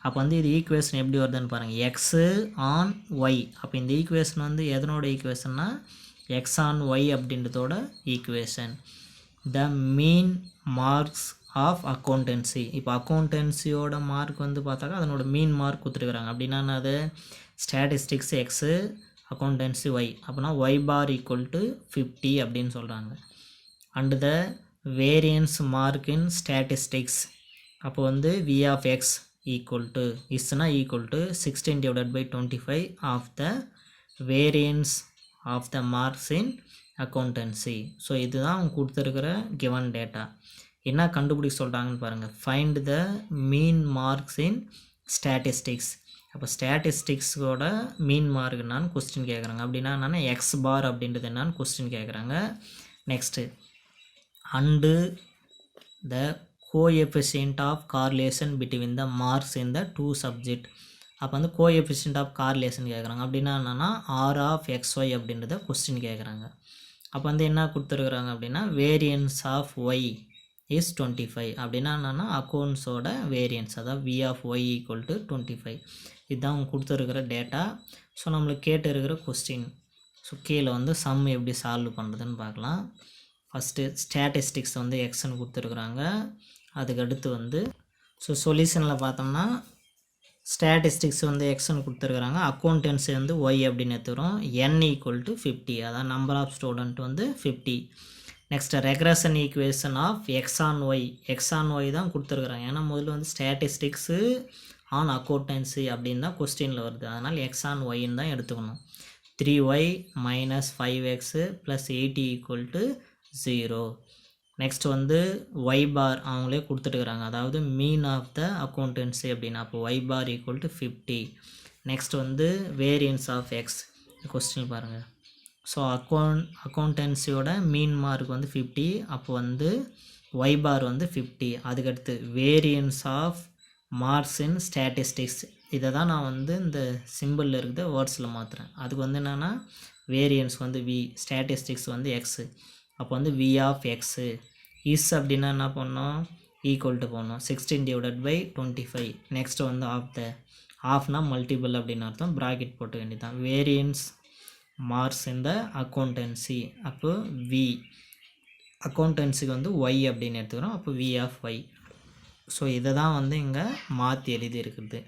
அப்போ வந்து இது ஈக்குவேஷன் எப்படி வருதுன்னு பாருங்கள். X on y. அப்போ இந்த ஈக்குவேஷன் வந்து எதனோட ஈக்குவேஷன்னா எக்ஸ் ஆன் ஒய் அப்படின்றதோட equation. The mean marks of accountancy. இப்போ அக்கௌண்டன்சியோட மார்க் வந்து பார்த்தாக்கா அதனோட மீன் மார்க் கொடுத்துருக்குறாங்க. அப்படின்னா அது ஸ்டாட்டிஸ்டிக்ஸ் எக்ஸு, அக்கௌண்டன்சி ஒய். அப்போனா ஒய் பார் ஈக்குவல் டு 50 அப்படின்னு சொல்கிறாங்க. And the variance mark in statistics. அப்போ வந்து V of x equal to இஸ்னா equal to 16/25 of the variance of the marks in accountancy. So இதுதான் அவங்க கொடுத்துருக்கிற கிவன் டேட்டா. என்ன கண்டுபிடிக்க சொல்கிறாங்கன்னு பாருங்கள். Find the mean marks in statistics. அப்போ ஸ்டாட்டிஸ்டிக்ஸோட மீன் மார்க் என்னான்னு கொஸ்டின் கேட்குறாங்க. அப்படின்னா என்னென்னா எக்ஸ் பார் அப்படின்றது என்னான்னு கொஸ்டின் கேட்குறாங்க. Next and the coefficient of correlation between the marks in the 2 subject. அப்போ வந்து கோஎஃபிஷியன்ட் ஆஃப் கார்லேஷன் கேட்குறாங்க. அப்படின்னா என்னென்னா ஆர் ஆஃப் எக்ஸ்ஒய் அப்படின்றத கொஸ்டின் கேட்குறாங்க. அப்போ வந்து என்ன கொடுத்துருக்குறாங்க அப்படின்னா வேரியன்ஸ் ஆஃப் ஒய் இஸ் 25. அப்படின்னா என்னென்னா அக்கௌண்ட்ஸோட வேரியன்ஸ், அதாவது v of y equal to 25. இதுதான் அவங்க கொடுத்துருக்கிற டேட்டா. ஸோ நம்மளுக்கு கேட்டு இருக்கிற கொஸ்டின். ஸோ கீழே வந்து சம் எப்படி சால்வ் பண்ணுறதுன்னு பார்க்கலாம். ஃபஸ்ட்டு ஸ்டாட்டிஸ்டிக்ஸ் வந்து எக்ஸ்ன்னு கொடுத்துருக்குறாங்க. அதுக்கடுத்து வந்து ஸோ சொல்யூஷனில் பார்த்தோம்னா ஸ்டாட்டிஸ்டிக்ஸ் வந்து எக்ஸ்ன்னு கொடுத்துருக்குறாங்க. அக்கௌண்டன்சி வந்து ஒய் அப்படின்னு எடுத்துக்கிறோம். n ஈக்குவல் டு 50, அதான் நம்பர் ஆஃப் ஸ்டூடெண்ட் வந்து 50. Next regression equation of x on y தான் கொடுத்துருக்குறாங்க. ஏன்னா முதல்ல வந்து ஸ்டாட்டிஸ்டிக்ஸு ஆன் அக்கௌண்டன்சி அப்படின்னு தான் கொஸ்டினில் வருது. அதனால் எக்ஸ் ஆன் ஒய்ன்னு தான் எடுத்துக்கணும். 3y minus 5x plus 80 equal to 0. Next வந்து y பார் அவங்களே கொடுத்துட்டுருக்குறாங்க, அதாவது மீன் ஆஃப் த அக்கௌண்டன்சி அப்படின்னா அப்போ y bar equal to 50. Next வந்து வேரியன்ஸ் ஆஃப் எக்ஸ் கொஸ்டின் பாருங்கள். ஸோ அக்கௌண்டன்சியோட மீன் மார்க் வந்து 50, அப்போ வந்து y பார் வந்து 50. அதுக்கடுத்து variance of marks in statistics, இதை தான் நான் வந்து இந்த சிம்பிளில் இருக்கிற வேர்ட்ஸில் மாற்றுறேன். அதுக்கு வந்து என்னென்னா வேரியன்ஸ் வந்து v, ஸ்டாட்டிஸ்டிக்ஸ் வந்து எக்ஸு, அப்போ வந்து v ஆஃப் எக்ஸு இஸ் அப்படின்னா என்ன பண்ணோம், ஈக்குவல் டு போடணும் 16 டிவைடட் பை 25. நெக்ஸ்ட் வந்து ஆஃப்னா மல்டிபிள் அப்படின்னு அர்த்தம், ப்ராக்கெட் போட்டு வேண்டியதான். வேரியன்ஸ் மார்க்ஸ் இந்த அக்கௌண்டன்சி, அப்போ v அக்கௌண்டன்சிக்கு வந்து y அப்படின்னு எடுத்துக்கிறோம், அப்போ v ஆஃப் y. ஸோ இதை தான் வந்து இங்கே மாற்றி எழுதி இருக்குது.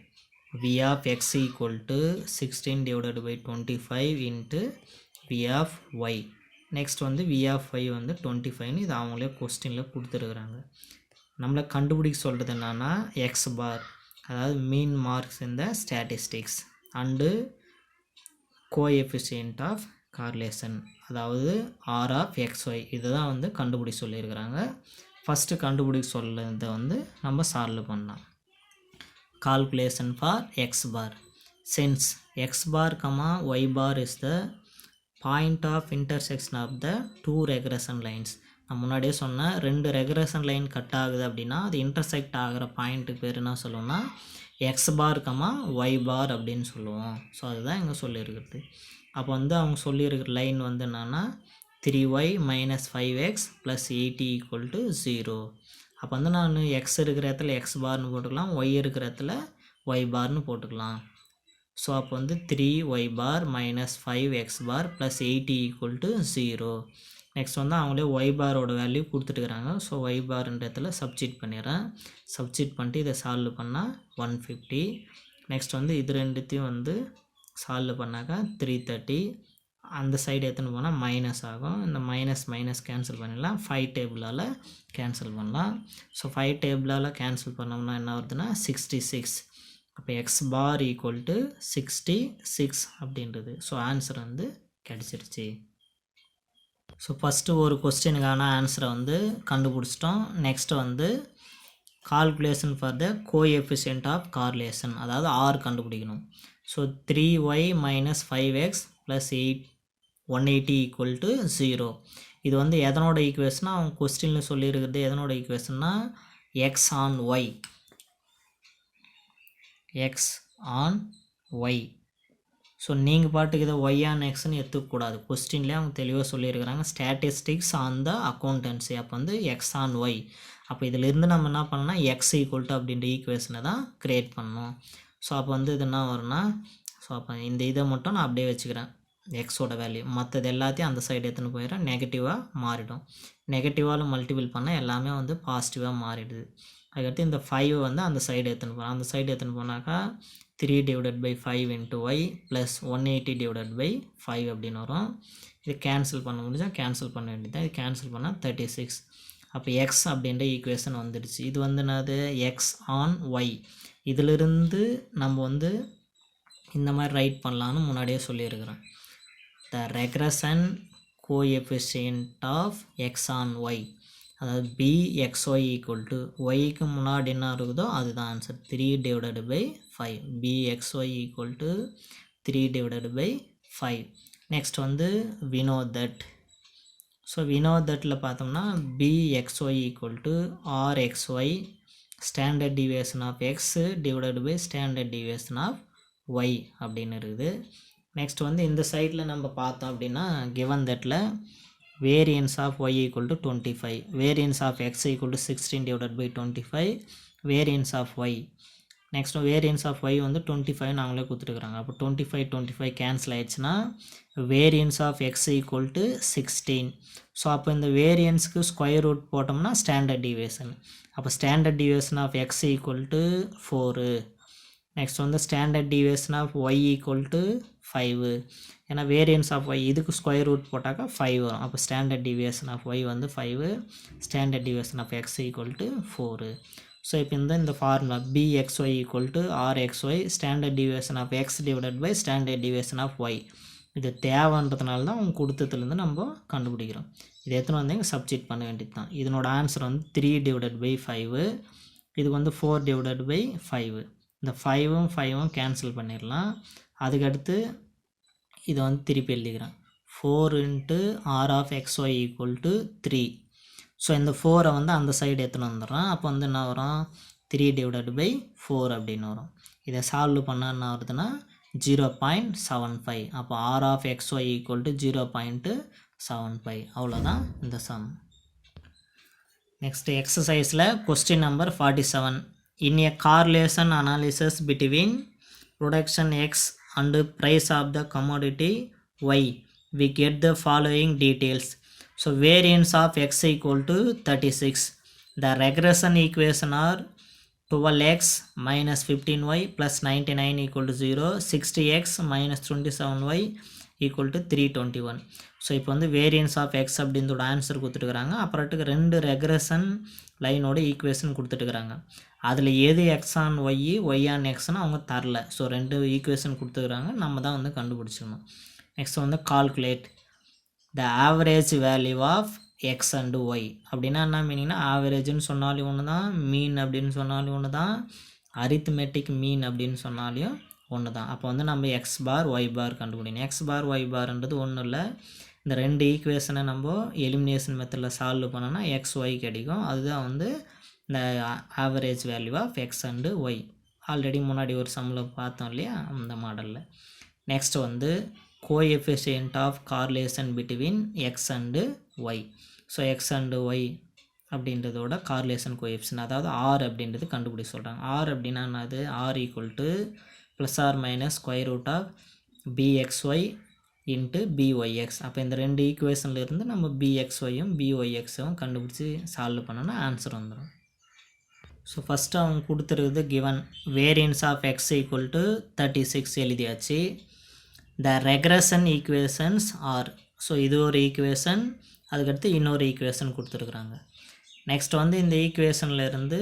v of x equal to 16 divided by 25 into v of y. Next வந்து v ஆஃப் y வந்து 25ன்னு இது அவங்களே கொஸ்டினில் கொடுத்துருக்குறாங்க. நம்மளை கண்டுபிடிக்க சொல்கிறது என்னென்னா எக்ஸ் பார், அதாவது மீன் மார்க்ஸ் இந்த statistics and coefficient of correlation, அதாவது r ஆஃப் xy, இதை தான் வந்து கண்டுபிடிக்க சொல்லியிருக்கிறாங்க. ஃபஸ்ட்டு கண்டுபிடிக்க சொல்லுறதை வந்து நம்ம சால்வ் பண்ணலாம். Calculation for x bar. Since x bar comma y bar is the point of intersection of the two regression lines. நான் முன்னாடியே சொன்னேன், ரெண்டு ரெக்ரஷன் லைன் கட் ஆகுது அப்படின்னா அது இன்டர்செக்ட் ஆகிற பாயிண்ட்டுக்கு பேர் என்ன சொல்லுவோம்னா எக்ஸ் பார் கமா ஒய் பார் அப்படின்னு சொல்லுவோம். ஸோ அதுதான் இங்கே சொல்லியிருக்கிறது. அப்போ வந்து அவங்க சொல்லியிருக்கிற லைன் வந்து என்னென்னா 3y minus 5x plus 80 equal to 0. அப்போ வந்து நான் எக்ஸ் இருக்கிற இடத்துல எக்ஸ் பார்னு போட்டுக்கலாம், ஒய் இருக்கிற இடத்துல ஒய் பார்னு போட்டுக்கலாம். ஸோ அப்போ வந்து 3y bar minus 5x bar plus 80 equal to 0. Next வந்து அவங்களே ஒய் பாரோட வேல்யூ கொடுத்துட்டுருக்குறாங்க. ஸோ ஒய் பார்ன்ற இடத்துல சப்ஸ்டிட் பண்ணிடுறேன். சப்ஸ்டிட் பண்ணிட்டு இதை சால்வ் பண்ணால் 150. நெக்ஸ்ட் வந்து இது ரெண்டுத்தையும் வந்து சால்வ் பண்ணாக்கா 330. அந்த சைடு எடுத்துன்னு போனால் மைனஸ் ஆகும். இந்த மைனஸ் கேன்சல் பண்ணிடலாம். 5 டேபிளால் கேன்சல் பண்ணலாம். ஸோ 5 டேபிளால் கேன்சல் பண்ணோம்னா என்ன வருதுன்னா 66. அப்போ எக்ஸ் பார் ஈக்குவல் டு 66 அப்படின்றது. ஸோ ஆன்சர் வந்து கிடச்சிருச்சு. ஸோ ஃபஸ்ட்டு ஒரு கொஸ்டினுக்கான ஆன்சரை வந்து கண்டுபிடிச்சிட்டோம். நெக்ஸ்ட்டு வந்து calculation for the coefficient of correlation, அதாவது ஆர் கண்டுபிடிக்கணும். So 3y minus 5x plus 180 equal to 0. இது வந்து எதனோட ஈக்குவேஷனா அவங்க கொஸ்டினில் சொல்லியிருக்கிறது எதனோட ஈக்குவேஷன்னா x on y. X on y. So நீங்கள் பாட்டுக்கு இதை ஒய் ஆன் எக்ஸ்ன்னு எடுத்துக்கூடாது. கொஸ்டின்லேயே அவங்க தெளிவாக சொல்லியிருக்கிறாங்க ஸ்டாட்டிஸ்டிக்ஸ் ஆன் த அக்கௌண்டன்சி. அப்போ வந்து எக்ஸ் ஆன் ஒய். அப்போ இதிலிருந்து நம்ம என்ன பண்ணோம்னா எக்ஸ் ஈக்குவல் டு அப்படின்ற ஈக்குவேஷனை தான் க்ரியேட் பண்ணணும். ஸோ அப்போ வந்து இது என்ன வரும்னா, ஸோ அப்போ இந்த இதை மட்டும் நான் அப்படியே வச்சுக்கிறேன் எக்ஸோட வேல்யூ, மற்றது எல்லாத்தையும் அந்த சைடு எடுத்துன்னு போயிடுறேன், நெகட்டிவாக மாறிடும். நெகட்டிவால் மல்டிபிள் பண்ணால் எல்லாமே வந்து பாசிட்டிவாக மாறிடுது. அதுக்கடுத்து இந்த 5 வந்து அந்த சைடு எடுத்துன்னு போகிறேன். அந்த சைடு எடுத்துன்னு போனாக்கா 3 divided by 5 into y plus 180 divided by 5 அப்படின்னு வரும். இது கேன்சல் பண்ண முடிஞ்சால் கேன்சல் பண்ண வேண்டியதான். இது கேன்சல் பண்ணால் 36. அப்போ எக்ஸ் அப்படின்ற ஈக்குவேஷன் வந்துடுச்சு. இது வந்து என்னது எக்ஸ் ஆன் ஒய். இதிலிருந்து நம்ம வந்து இந்த மாதிரி ரைட் பண்ணலான்னு முன்னாடியே சொல்லியிருக்கிறேன். The regression coefficient of x on y, அதாவது bxy ஈக்குவல் டு ஒய்க்கு முன்னாடி என்ன இருக்குதோ அதுதான் answer 3 divided by 5. bxy equal to 3 divided by 5. Next வந்து we know that. So we know thatல பார்த்தோம்னா bxy equal to rxy standard deviation of x divided by standard deviation of y அப்படின்னு இருக்குது. நெக்ஸ்ட் வந்து இந்த சைடில் நம்ம பார்த்தோம் அப்படின்னா கிவன் தட்டில் variance of y equal to 25, variance of x equal to 16 divided by 25, variance of y. Next variance of y வந்து 25 நாங்களே கொடுத்துருக்குறாங்க. அப்போ 25 கேன்சல் ஆயிடுச்சுன்னா variance of x equal to 16. So அப்போ இந்த வேரியன்ஸுக்கு ஸ்கொயர் ரூட் போட்டோம்னா ஸ்டாண்டர்ட் டிவியேஷன். அப்போ standard deviation of x equal to 4. Next வந்து standard deviation of y equal to 5. ஏன்னா வேரியன்ஸ் ஆஃப் ஒய் இதுக்கு ஸ்கொயர் ரூட் போட்டாக்கா 5 வரும். அப்போ ஸ்டாண்டர்ட் டிவியேஷன் ஆஃப் ஒய் வந்து 5, standard deviation of x equal to 4. So இப்போ இந்த formula bxy equal to rxy standard deviation of x divided by standard deviation of y. இது தேவைன்றதுனால தான் அவங்க கொடுத்ததுலேருந்து நம்ம கண்டுபிடிக்கிறோம். இது எத்தனை வந்து இங்கே சப்ஸ்டிட் பண்ண வேண்டியது தான். இதனோட ஆன்சர் வந்து 3 டிவைடட் பை 5. இதுக்கு வந்து 4 டிவைடட் பை 5. இந்த 5ம் 5ம் கேன்சல் பண்ணிடலாம். அதுக்கடுத்து இதை வந்து திருப்பி எழுதிக்கிறேன். 4 into r of xy equal to 3. So இந்த 4ஐ வந்து அந்த சைடு எடுத்துன்னு வந்துடுறோம். அப்போ வந்து என்ன வரும், 3 டிவைடட் பை 4 அப்படின்னு வரும். இதை சால்வ் பண்ணால் என்ன வருதுன்னா 0.75. அப்போ r of xy equal to 0.75. அவ்வளோதான் இந்த சம். நெக்ஸ்ட் எக்ஸசைஸில் question number 47. In a correlation analysis between production X and price of the commodity Y, we get the following details. So variance of X equal to 36. The regression equation are 12x minus 15y plus 99 equal to 0, 60x minus 27y equal to 321. So இப்போ வந்து variance of x அப்படின்றோட answer கொடுத்துட்டுருக்குறாங்க. அப்புறத்துக்கு 2 regression லைனோட equation கொடுத்துட்டுருக்குறாங்க. அதில் எது X on Y on எக்ஸ்னு அவங்க தரல. ஸோ 2 ஈக்குவேஷன் கொடுத்துருக்குறாங்க, நம்ம தான் வந்து கண்டுபிடிச்சிக்கணும். நெக்ஸ்ட் வந்து calculate the average value of x and y. அப்படின்னா என்ன மீனிங்னா, ஆவரேஜ்னு சொன்னாலும் ஒன்று தான், மீன் அப்படின்னு சொன்னாலும் ஒன்று தான், அரித்மெட்டிக் மீன் அப்படின்னு சொன்னாலையும் ஒன்று தான். அப்போ வந்து நம்ம எக்ஸ் பார் ஒய் பார் கண்டுபிடிக்கணும். எக்ஸ் பார் ஒய் பார்ன்றது ஒன்றும் இல்லை, இந்த 2 ஈக்குவேஷனை நம்ம எலிமினேஷன் மெத்தடில் சால்வ் பண்ணோன்னா எக்ஸ் ஒய் கிடைக்கும். அதுதான் வந்து இந்த average value of x and y. Already முன்னாடி ஒரு சம்மில் பார்த்தோம் இல்லையா, அந்த மாடலில். நெக்ஸ்ட் வந்து coefficient of correlation between x and y. So x and y அப்படின்றதோட கார்லேஷன் கோஎஃபிஷியன்ட், அதாவது ஆர் அப்படின்றது கண்டுபிடி சொல்கிறாங்க. ஆர் அப்படின்னா என்னது, r equal to plus or minus square root of bxy into byx. அப்போ இந்த 2 ஈக்குவேஷனில் இருந்து நம்ம பிஎக்ஸ்ஒய்யும் பிஒய்எக்ஸும் கண்டுபிடிச்சி சால்வ் பண்ணோன்னா ஆன்சர் வந்துடும். ஸோ ஃபஸ்ட்டு அவங்க கொடுத்துருக்குது given variance of x equal to 36 எழுதியாச்சு. The regression equations are. So இது ஒரு ஈக்குவேஷன், அதுக்கடுத்து இன்னொரு ஈக்குவேஷன் கொடுத்துருக்குறாங்க. நெக்ஸ்ட் வந்து இந்த ஈக்குவேஷனில் இருந்து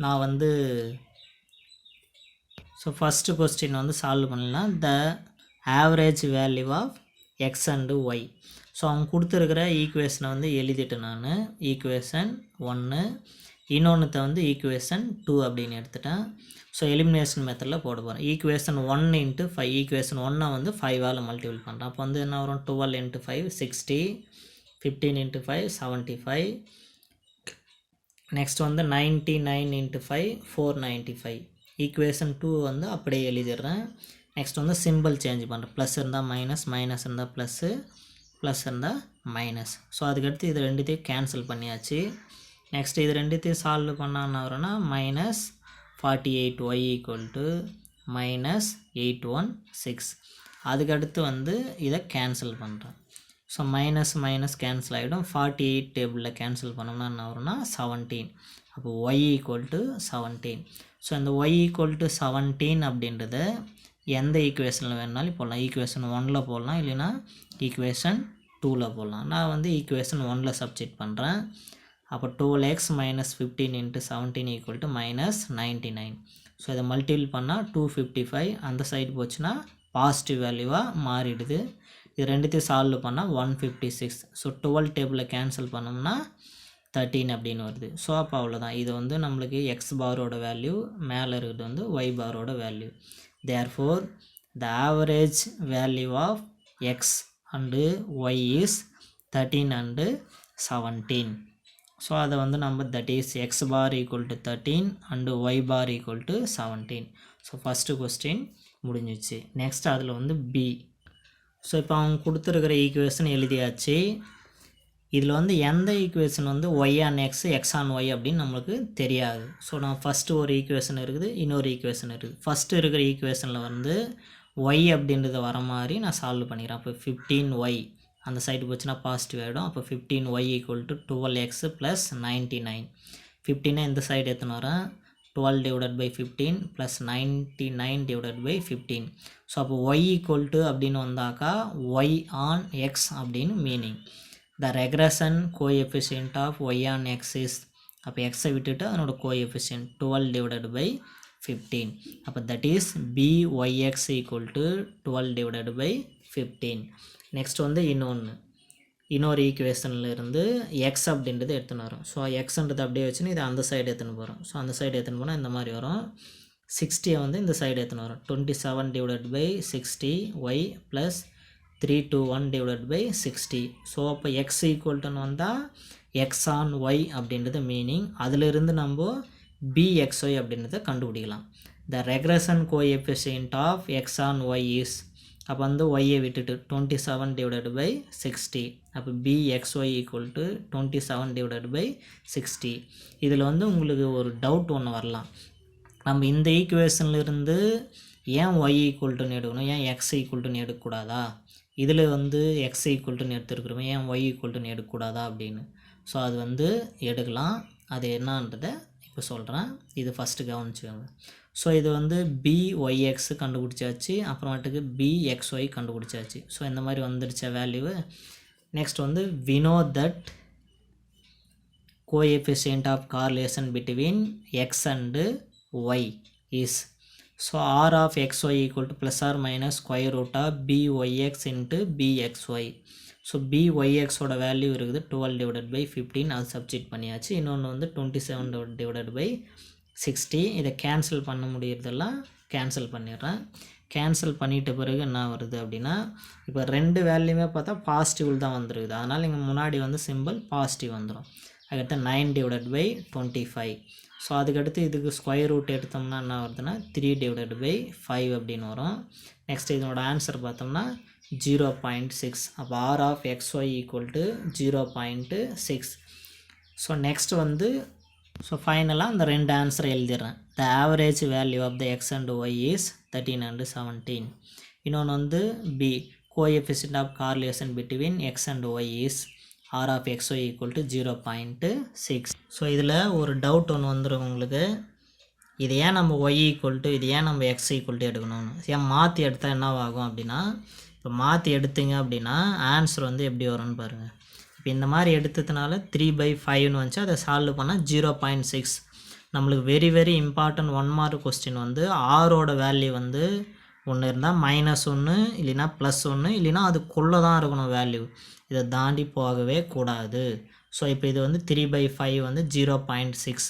நான் வந்து ஸோ ஃபஸ்ட்டு கொஸ்டின் வந்து சால்வ் பண்ணலாம். The average value of x and y. So அவங்க கொடுத்துருக்கிற ஈக்குவேஷனை வந்து எழுதிட்டேன் நான். ஈக்குவேஷன் 1, இன்னொன்றுத்தை வந்து ஈக்குவேஷன் 2 அப்படின்னு எடுத்துட்டேன். ஸோ எலிமினேஷன் மெத்தடில் போட போகிறேன். ஈக்குவேஷன் 1 இன்ட்டு 5, ஈக்குவேஷன் 1 வந்து 5ஆல் மல்டிபிள் பண்ணுறேன். அப்போ வந்து என்ன வரும், 12 இன்ட்டு 5 60, 15 இன்ட்டு 5 75. நெக்ஸ்ட் வந்து 99 இன்ட்டு 5 495. ஈக்குவேஷன் 2 வந்து அப்படியே எழுதிடுறேன். நெக்ஸ்ட் வந்து சிம்பிள் சேஞ்ச் பண்ணுறேன். ப்ளஸ் இருந்தால் மைனஸ், மைனஸ் இருந்தால் ப்ளஸ்ஸு, ப்ளஸ் இருந்தால் மைனஸ். ஸோ அதுக்கடுத்து இது 2த்தையும் கேன்சல் பண்ணியாச்சு. நெக்ஸ்ட் இது 2த்தையும் சால்வ் பண்ணால் என்ன வரும்னா minus 48y equal to minus 816. அதுக்கடுத்து வந்து இதை கேன்சல் பண்ணுறேன். ஸோ மைனஸ் மைனஸ் கேன்சல் ஆகிடும். 48 டேபிளில் கேன்சல் பண்ணோம்னா என்ன வரும்னா 17. அப்போ y ஈக்குவல் டு 17. ஸோ இந்த y ஈக்குவல் டு 17 அப்படின்றத எந்த ஈக்குவேஷனில் வேணுனாலும் போடலாம். ஈக்குவேஷன் 1ல் போடலாம், இல்லைனா ஈக்குவேஷன் 2ல் போடலாம். நான் வந்து ஈக்குவேஷன் 1ல் சப்ஸ்டிட் பண்ணுறேன். அப்போ 12x minus 15 into 17 equal to minus 99. So இதை மல்டிபிள் பண்ணால் 255, அந்த சைடு போச்சுன்னா பாசிட்டிவ் வேல்யூவாக மாறிடுது. இது 2த்தையும் சால்வ் பண்ணால் 156. ஸோ 12 டேபிளில் கேன்சல் பண்ணோம்னா 13 அப்படின்னு வருது. ஸோ அப்போ அவ்வளோதான். இது வந்து நம்மளுக்கு எக்ஸ் பாரோட வேல்யூ, மேலே இருக்கிறது வந்து ஒய் பாரோட value. Therefore, the average value of x and y is 13 and 17. So அதை வந்து நம்ம that is x bar equal to 13 and y bar equal to 17. So first question முடிஞ்சிச்சு. நெக்ஸ்ட் அதில் வந்து பி ஸோ இப்போ அவங்க கொடுத்துருக்கிற ஈக்குவேஷன் எழுதியாச்சு. இதில் வந்து எந்த ஈக்குவேஷன் வந்து y on x x on y அப்படின்னு நம்மளுக்கு தெரியாது. ஸோ நான் ஃபஸ்ட்டு ஒரு ஈக்குவேஷன் இருக்குது, இன்னொரு ஈக்குவேஷன் இருக்குது. ஃபஸ்ட்டு இருக்கிற ஈக்குவேஷனில் வந்து ஒய் அப்படின்றத வர மாதிரி நான் சால்வ் பண்ணிக்கிறேன். அப்போ 15y அந்த சைடு போச்சுன்னா பாசிட்டிவ் ஆகிடும். அப்போ 15y equal to 12x plus 99. 15 இந்த சைடு எத்தனை வரேன், 12 divided by 15 plus 99 divided by 15. So அப்போ ஒய் ஈக்குவல் டு அப்படின்னு வந்தாக்கா ஒய் ஆன் எக்ஸ் அப்படின்னு meaning. The regression coefficient of y on x is, அப்போ எக்ஸை விட்டுட்டு அதனோட கோஎஃபிஷியன்ட் 12 டிவைடட் பை 15. அப்போ that is byx equal to 12 divided by 15. Next வந்து இன்னொரு ஈக்குவேஷனில் இருந்து எக்ஸ் அப்படின்றது எடுத்துன்னு வரும். ஸோ எக்ஸ்ன்றது அப்படியே வச்சுன்னு இதை அந்த சைடு எடுத்துன்னு போகிறோம். ஸோ அந்த சைடு எடுத்துன்னு போனால் இந்த மாதிரி வரும். 60 வந்து இந்த சைடு எடுத்துன்னு வரும். 27 divided by 60 y plus 321 divided by 60. So அப்போ எக்ஸ் ஈக்குவல்ட்டுன்னு வந்தால் எக்ஸ் ஆன் ஒய் அப்படின்றது மீனிங். அதிலிருந்து நம்ம bxy அப்படின்றத கண்டுபிடிக்கலாம். The regression coefficient of x on y is, அப்போ வந்து ஒய்யை விட்டுட்டு 27 டிவைடட் பை 60. அப்போ bxy equal to 27 divided by 60. இதில் வந்து உங்களுக்கு ஒரு டவுட் ஒன்று வரலாம், நம்ம இந்த ஈக்குவேஷன்லேருந்து ஏன் ஒய் ஈக்குவல்ட்டுன்னு எடுக்கணும், ஏன் எக்ஸ் ஈக்குவல்ட்டுன்னு எடுக்கக்கூடாதா, இதில் வந்து எக்ஸ் ஈக்குவல்ட்டுன்னு எடுத்துருக்குறோம், ஏன் ஒய் ஈக்குவல்ட்டுன்னு எடுக்கக்கூடாதா அப்படின்னு. ஸோ அது வந்து எடுக்கலாம். அது என்னன்றதை இப்போ சொல்கிறேன், இது ஃபஸ்ட்டு கவனிச்சுக்கோங்க. ஸோ இது வந்து byx கண்டுபிடிச்சாச்சு, அப்புறமேட்டுக்கு bxy கண்டுபிடிச்சாச்சு. ஸோ இந்த மாதிரி வந்துடுச்ச வேல்யூவு. நெக்ஸ்ட் வந்து we know that coefficient of correlation between x and y is, so r of xy equal to plus or minus square root of byx into bxy. So byxோட value இருக்குது 12 divided by 15, அது substitute பண்ணியாச்சு. இன்னொன்று வந்து 27 divided by 60. இதை cancel பண்ண முடியறதெல்லாம் cancel பண்ணிடுறேன். Cancel பண்ணிட்ட பிறகு என்ன வருது அப்படின்னா, இப்போ ரெண்டு வேல்யூமே பார்த்தா பாசிட்டிவ் தான் வந்துருக்குது. அதனால் இங்கே முன்னாடி வந்து சிம்பிள் பாசிட்டிவ் வந்துடும். அதுக்கடுத்து 9 டிவைடட் பை 25. ஸோ அதுக்கடுத்து இதுக்கு ஸ்கொயர் ரூட் எடுத்தோம்னா என்ன வருதுன்னா 3 டிவைடட் பை 5 அப்படின்னு வரும். நெக்ஸ்ட் இதனோட ஆன்சர் பார்த்தோம்னா 0.6. அப்போ r of xy equal to 0.6. So next வந்து ஸோ ஃபைனலாக அந்த ரெண்டு ஆன்சரை எழுதிடுறேன். The average value of the x and y is 13 and 17. இன்னொன்று வந்து b coefficient of correlation between x and y is r of xy equal to 0.6. So இதில் ஒரு டவுட் ஒன்று வந்துடும் உங்களுக்கு, இது ஏன் நம்ம ஒய் ஈக்குவல் டு இது ஏன் நம்ம எக்ஸ் ஈக்குவல் டு எடுக்கணும்னு. ஏன் மாற்றி எடுத்தால் என்ன ஆகும் அப்படின்னா, இப்போ மாற்றி எடுத்தீங்க அப்படின்னா ஆன்சர் வந்து எப்படி வரும்னு பாருங்கள். இப்போ இந்த மாதிரி எடுத்ததுனால 3/5ன்னு வந்துச்சு, அதை சால்வ் பண்ணால் 0.6. நம்மளுக்கு very very important 1 mark question வந்து ஆரோட வேல்யூ வந்து ஒன்று இருந்தால் -1 இல்லைனா +1 இல்லைனா அதுக்குள்ளே தான் இருக்கணும் வேல்யூ, இதை தாண்டி போகவே கூடாது. ஸோ இப்போ இது வந்து 3/5 வந்து 0.6.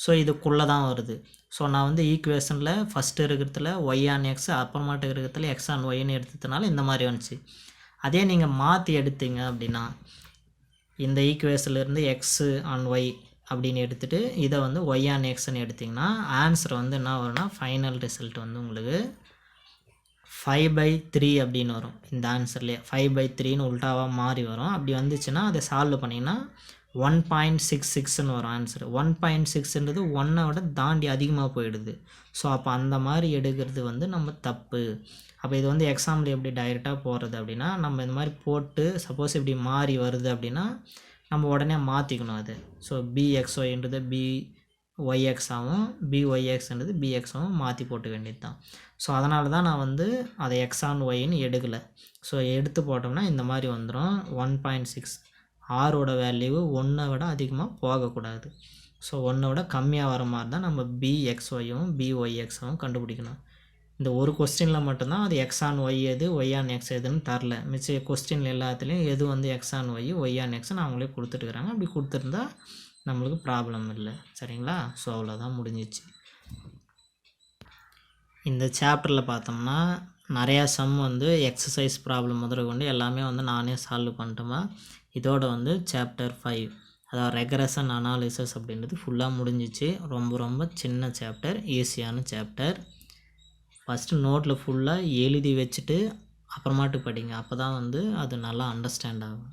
ஸோ இதுக்குள்ளே தான் வருது. ஸோ நான் வந்து ஈக்குவேஷனில் ஃபஸ்ட்டு இருக்கிறதுல ஒய் ஆன் எக்ஸ், அப்புறமாட்டு இருக்கிறதுல எக்ஸ் ஆன் ஒய்ன்னு எடுத்ததுனால இந்த மாதிரி வந்துச்சு. அதே நீங்கள் மாற்றி எடுத்தீங்க அப்படின்னா இந்த ஈக்குவேஷன்லேருந்து எக்ஸு ஆன் ஒய் அப்படின்னு எடுத்துகிட்டு இதை வந்து ஒய் ஆன் எக்ஸ்ன்னு எடுத்திங்கன்னா ஆன்சர் வந்து என்ன வரும்னா ஃபைனல் ரிசல்ட் வந்து உங்களுக்கு 5/3 அப்படின்னு வரும். இந்த ஆன்சர்லேயே 5/3ன்னு உல்ட்டாவாக மாறி வரும். அப்படி வந்துச்சுன்னா அதை சால்வ் பண்ணிங்கன்னா 1.66ன்னு வரும் ஆன்சர். 1.6ன்றது 1 விட தாண்டி அதிகமாக போயிடுது. ஸோ அப்போ அந்த மாதிரி எடுக்கிறது வந்து நம்ம தப்பு. அப்போ இது வந்து எக்ஸாம்பிள் எப்படி டைரெக்டாக போகிறது அப்படின்னா, நம்ம இந்த மாதிரி போட்டு சப்போஸ் இப்படி மாறி வருது அப்படின்னா நம்ம உடனே மாற்றிக்கணும் அது. ஸோ bxyன்றது byx ஆகும், byxன்றது bx ஆகும், மாற்றி போட்டு வேண்டியது தான். ஸோ அதனால தான் நான் வந்து அதை எக்ஸ் ஆன் ஒய்ன்னு எடுக்கலை. ஸோ எடுத்து போட்டோம்னா இந்த மாதிரி வந்துடும் 1.6. ஆரோட வேல்யூ 1 விட அதிகமாக போகக்கூடாது. ஸோ 1 விட கம்மியாக வர மாதிரி தான் நம்ம bxyயும் byxவும் கண்டுபிடிக்கணும். இந்த ஒரு கொஸ்டினில் மட்டும்தான் அது எக்ஸ் ஆன் ஒய் எது ஒய் ஆன் எக்ஸ் எதுன்னு தரல. மிச்ச கொஸ்டின் எல்லாத்துலேயும் எது வந்து x on y y on எக்ஸ்ன்னு அவங்களே கொடுத்துட்டுருக்குறாங்க. அப்படி கொடுத்துருந்தா நம்மளுக்கு ப்ராப்ளம் இல்லை. சரிங்களா? ஸோ அவ்வளோதான், முடிஞ்சிச்சு. இந்த சாப்டரில் பார்த்தோம்னா நிறையா சம் வந்து எக்ஸசைஸ் ப்ராப்ளம் முதற்கொண்டு எல்லாமே வந்து நானே சால்வ் பண்ணிட்டோமா. இதோட வந்து சாப்டர் 5 அதாவது ரெக்ரஷன் அனாலிசிஸ் அப்படின்றது ஃபுல்லாக முடிஞ்சிச்சு. ரொம்ப ரொம்ப சின்ன சாப்டர், ஈஸியான சாப்டர். ஃபஸ்ட்டு நோட்டில் ஃபுல்லாக எழுதி வச்சுட்டு அப்புறமாட்டு படிங்க. அப்போ தான் வந்து அது நல்லா அண்டர்ஸ்டாண்ட் ஆகும்.